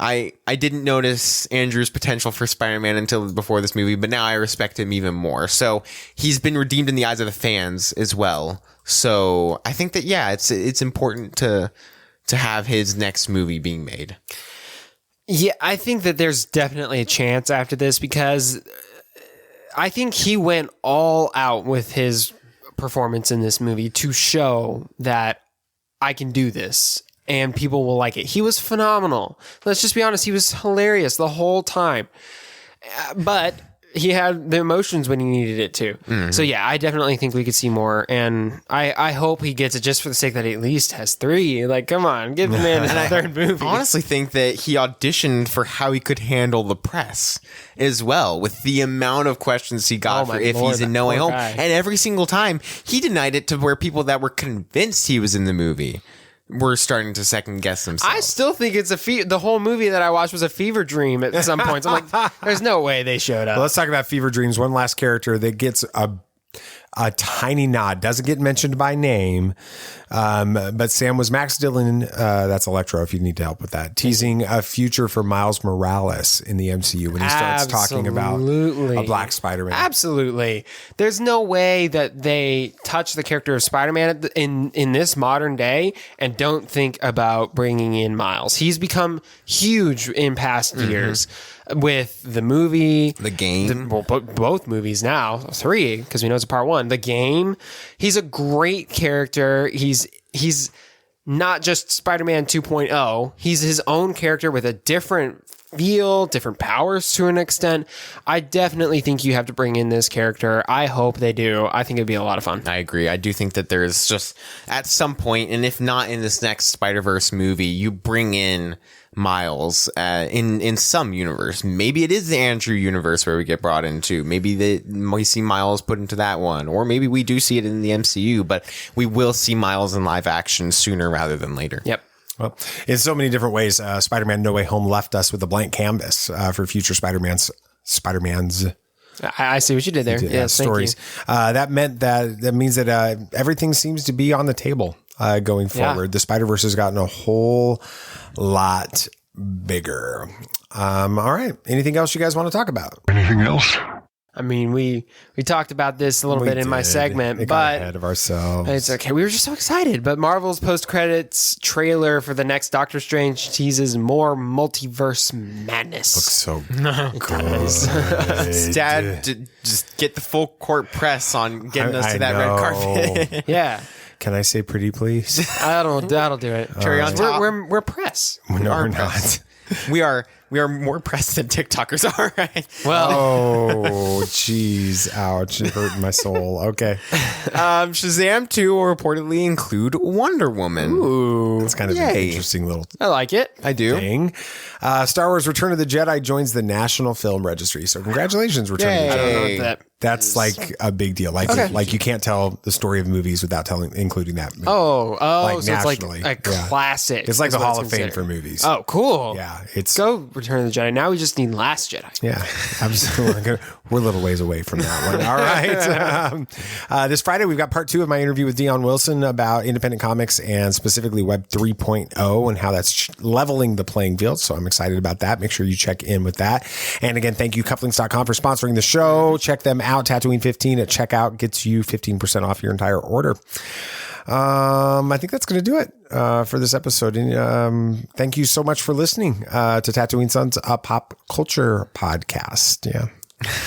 B: I didn't notice Andrew's potential for Spider-Man until before this movie, but now I respect him even more. So he's been redeemed in the eyes of the fans as well. So I think that, yeah, it's important to have his next movie being made.
C: Yeah, I think that there's definitely a chance after this, because I think he went all out with his performance in this movie to show that I can do this and people will like it. He was phenomenal. Let's just be honest. He was hilarious the whole time. But he had the emotions when he needed it to. Mm-hmm. So yeah, I definitely think we could see more. And I hope he gets it just for the sake that he at least has 3. Like, come on, give the man a third movie.
B: I honestly think that he auditioned for how he could handle the press as well, with the amount of questions he got for if he's in No Way Home. And every single time he denied it to where people that were convinced he was in the movie were starting to second guess themselves.
C: I still think it's the whole movie that I watched was a fever dream at some points. I'm like, there's no way they showed up.
A: Well, let's talk about fever dreams. One last character that gets a tiny nod, doesn't get mentioned by name, but Sam was Max Dillon, that's Electro if you need help with that, teasing a future for Miles Morales in the MCU when he starts talking about a black Spider-Man.
C: Absolutely. There's no way that they touch the character of Spider-Man in this modern day and don't think about bringing in Miles. He's become huge in past years. With the movie,
B: the game,
C: both movies now, 3, because we know it's a part 1. The game, he's a great character. He's not just Spider-Man 2.0. He's his own character with a different feel, different powers to an extent. I definitely think you have to bring in this character. I hope they do. I think it'd be a lot of fun.
B: I agree. I do think that there's just at some point, and if not in this next Spider-Verse movie, you bring in Miles in some universe. Maybe it is the Andrew universe where we get brought into. Maybe we see Miles put into that one, or maybe we do see it in the MCU, but we will see Miles in live action sooner rather than later.
C: Yep.
A: Well, in so many different ways, Spider-Man No Way Home left us with a blank canvas for future Spider-Man's.
C: I see what you did there. Yeah,
A: stories. That means that everything seems to be on the table going forward. The Spider-Verse has gotten a whole lot bigger. All right. Anything else you guys want to talk about?
D: Anything else?
C: I mean, we talked about this a little bit in my segment,
A: got
C: but
A: ahead of ourselves.
C: It's okay. We were just so excited. But Marvel's post-credits trailer for the next Doctor Strange teases more multiverse madness.
A: Looks so good.
B: Dad, just get the full court press on getting us to that red carpet.
C: Yeah.
A: Can I say pretty, please?
C: That'll do it.
B: Cherry on top.
C: We're press.
A: No, we're not.
B: We are more pressed than TikTokers are, right?
C: Well,
A: oh, jeez, ouch! It hurt my soul. Okay.
B: Shazam 2 will reportedly include Wonder Woman.
C: Ooh,
A: it's kind of an interesting little.
C: I like it.
B: I do.
A: Thing. Star Wars: Return of the Jedi joins the National Film Registry. So congratulations, Return of the Jedi.
C: I don't know what
A: That's like a big deal. Like, like you can't tell the story of movies without including that movie.
C: Like so
A: nationally.
C: It's like a classic.
A: It's like the Hall of Fame for movies.
C: Oh, cool.
A: Yeah.
C: Go Return of the Jedi. Now we just need Last Jedi.
A: Yeah, absolutely. We're a little ways away from that one. All right. This Friday, we've got part 2 of my interview with Dion Wilson about independent comics and specifically Web 3.0 and how that's leveling the playing field. So I'm excited about that. Make sure you check in with that. And again, thank you, Cufflinks.com, for sponsoring the show. Check them out. Tatooine 15 at checkout gets you 15% off your entire order. I think that's going to do it for this episode. And thank you so much for listening to Tatooine Sons, a pop culture podcast. Yeah.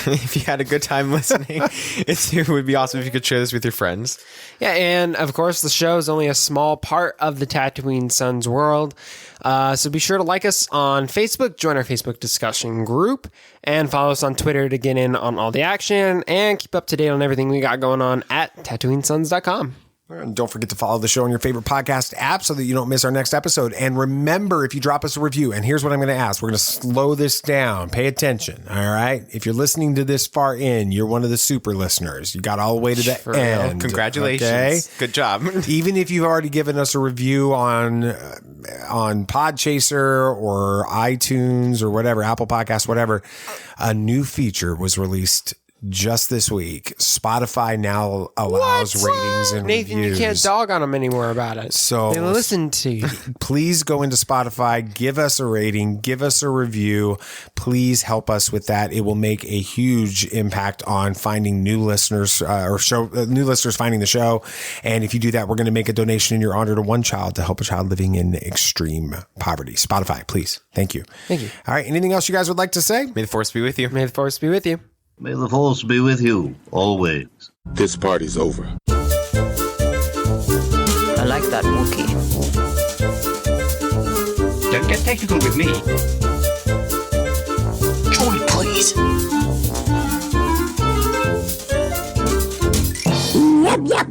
B: If you had a good time listening, it would be awesome if you could share this with your friends.
C: Yeah, and of course, the show is only a small part of the Tatooine Sons world. So be sure to like us on Facebook, join our Facebook discussion group, and follow us on Twitter to get in on all the action and keep up to date on everything we got going on at TatooineSons.com.
A: And don't forget to follow the show on your favorite podcast app so that you don't miss our next episode. And remember, if you drop us a review, and here's what I'm going to ask. We're going to slow this down. Pay attention. All right. If you're listening to this far in, you're one of the super listeners. You got all the way to the end.
B: Congratulations.
A: Okay?
B: Good job.
A: Even if you've already given us a review on Podchaser or iTunes or whatever, Apple Podcasts, whatever, a new feature was released just this week. Spotify now allows ratings and
C: Nathan,
A: reviews.
C: you can't dog on them anymore about it.
A: So
C: they listen to you.
A: Please go into Spotify, give us a rating, give us a review. Please help us with that. It will make a huge impact on finding new listeners new listeners finding the show. And if you do that, we're going to make a donation in your honor to one child to help a child living in extreme poverty. Spotify, please. Thank you.
C: Thank you.
A: All right. Anything else you guys would like to say?
B: May the Force be with you.
C: May the Force be with you.
F: May the Force be with you, always.
D: This party's over.
J: I like that Wookiee.
P: Don't get technical with me.
J: Joy, please.
S: Yep, yep.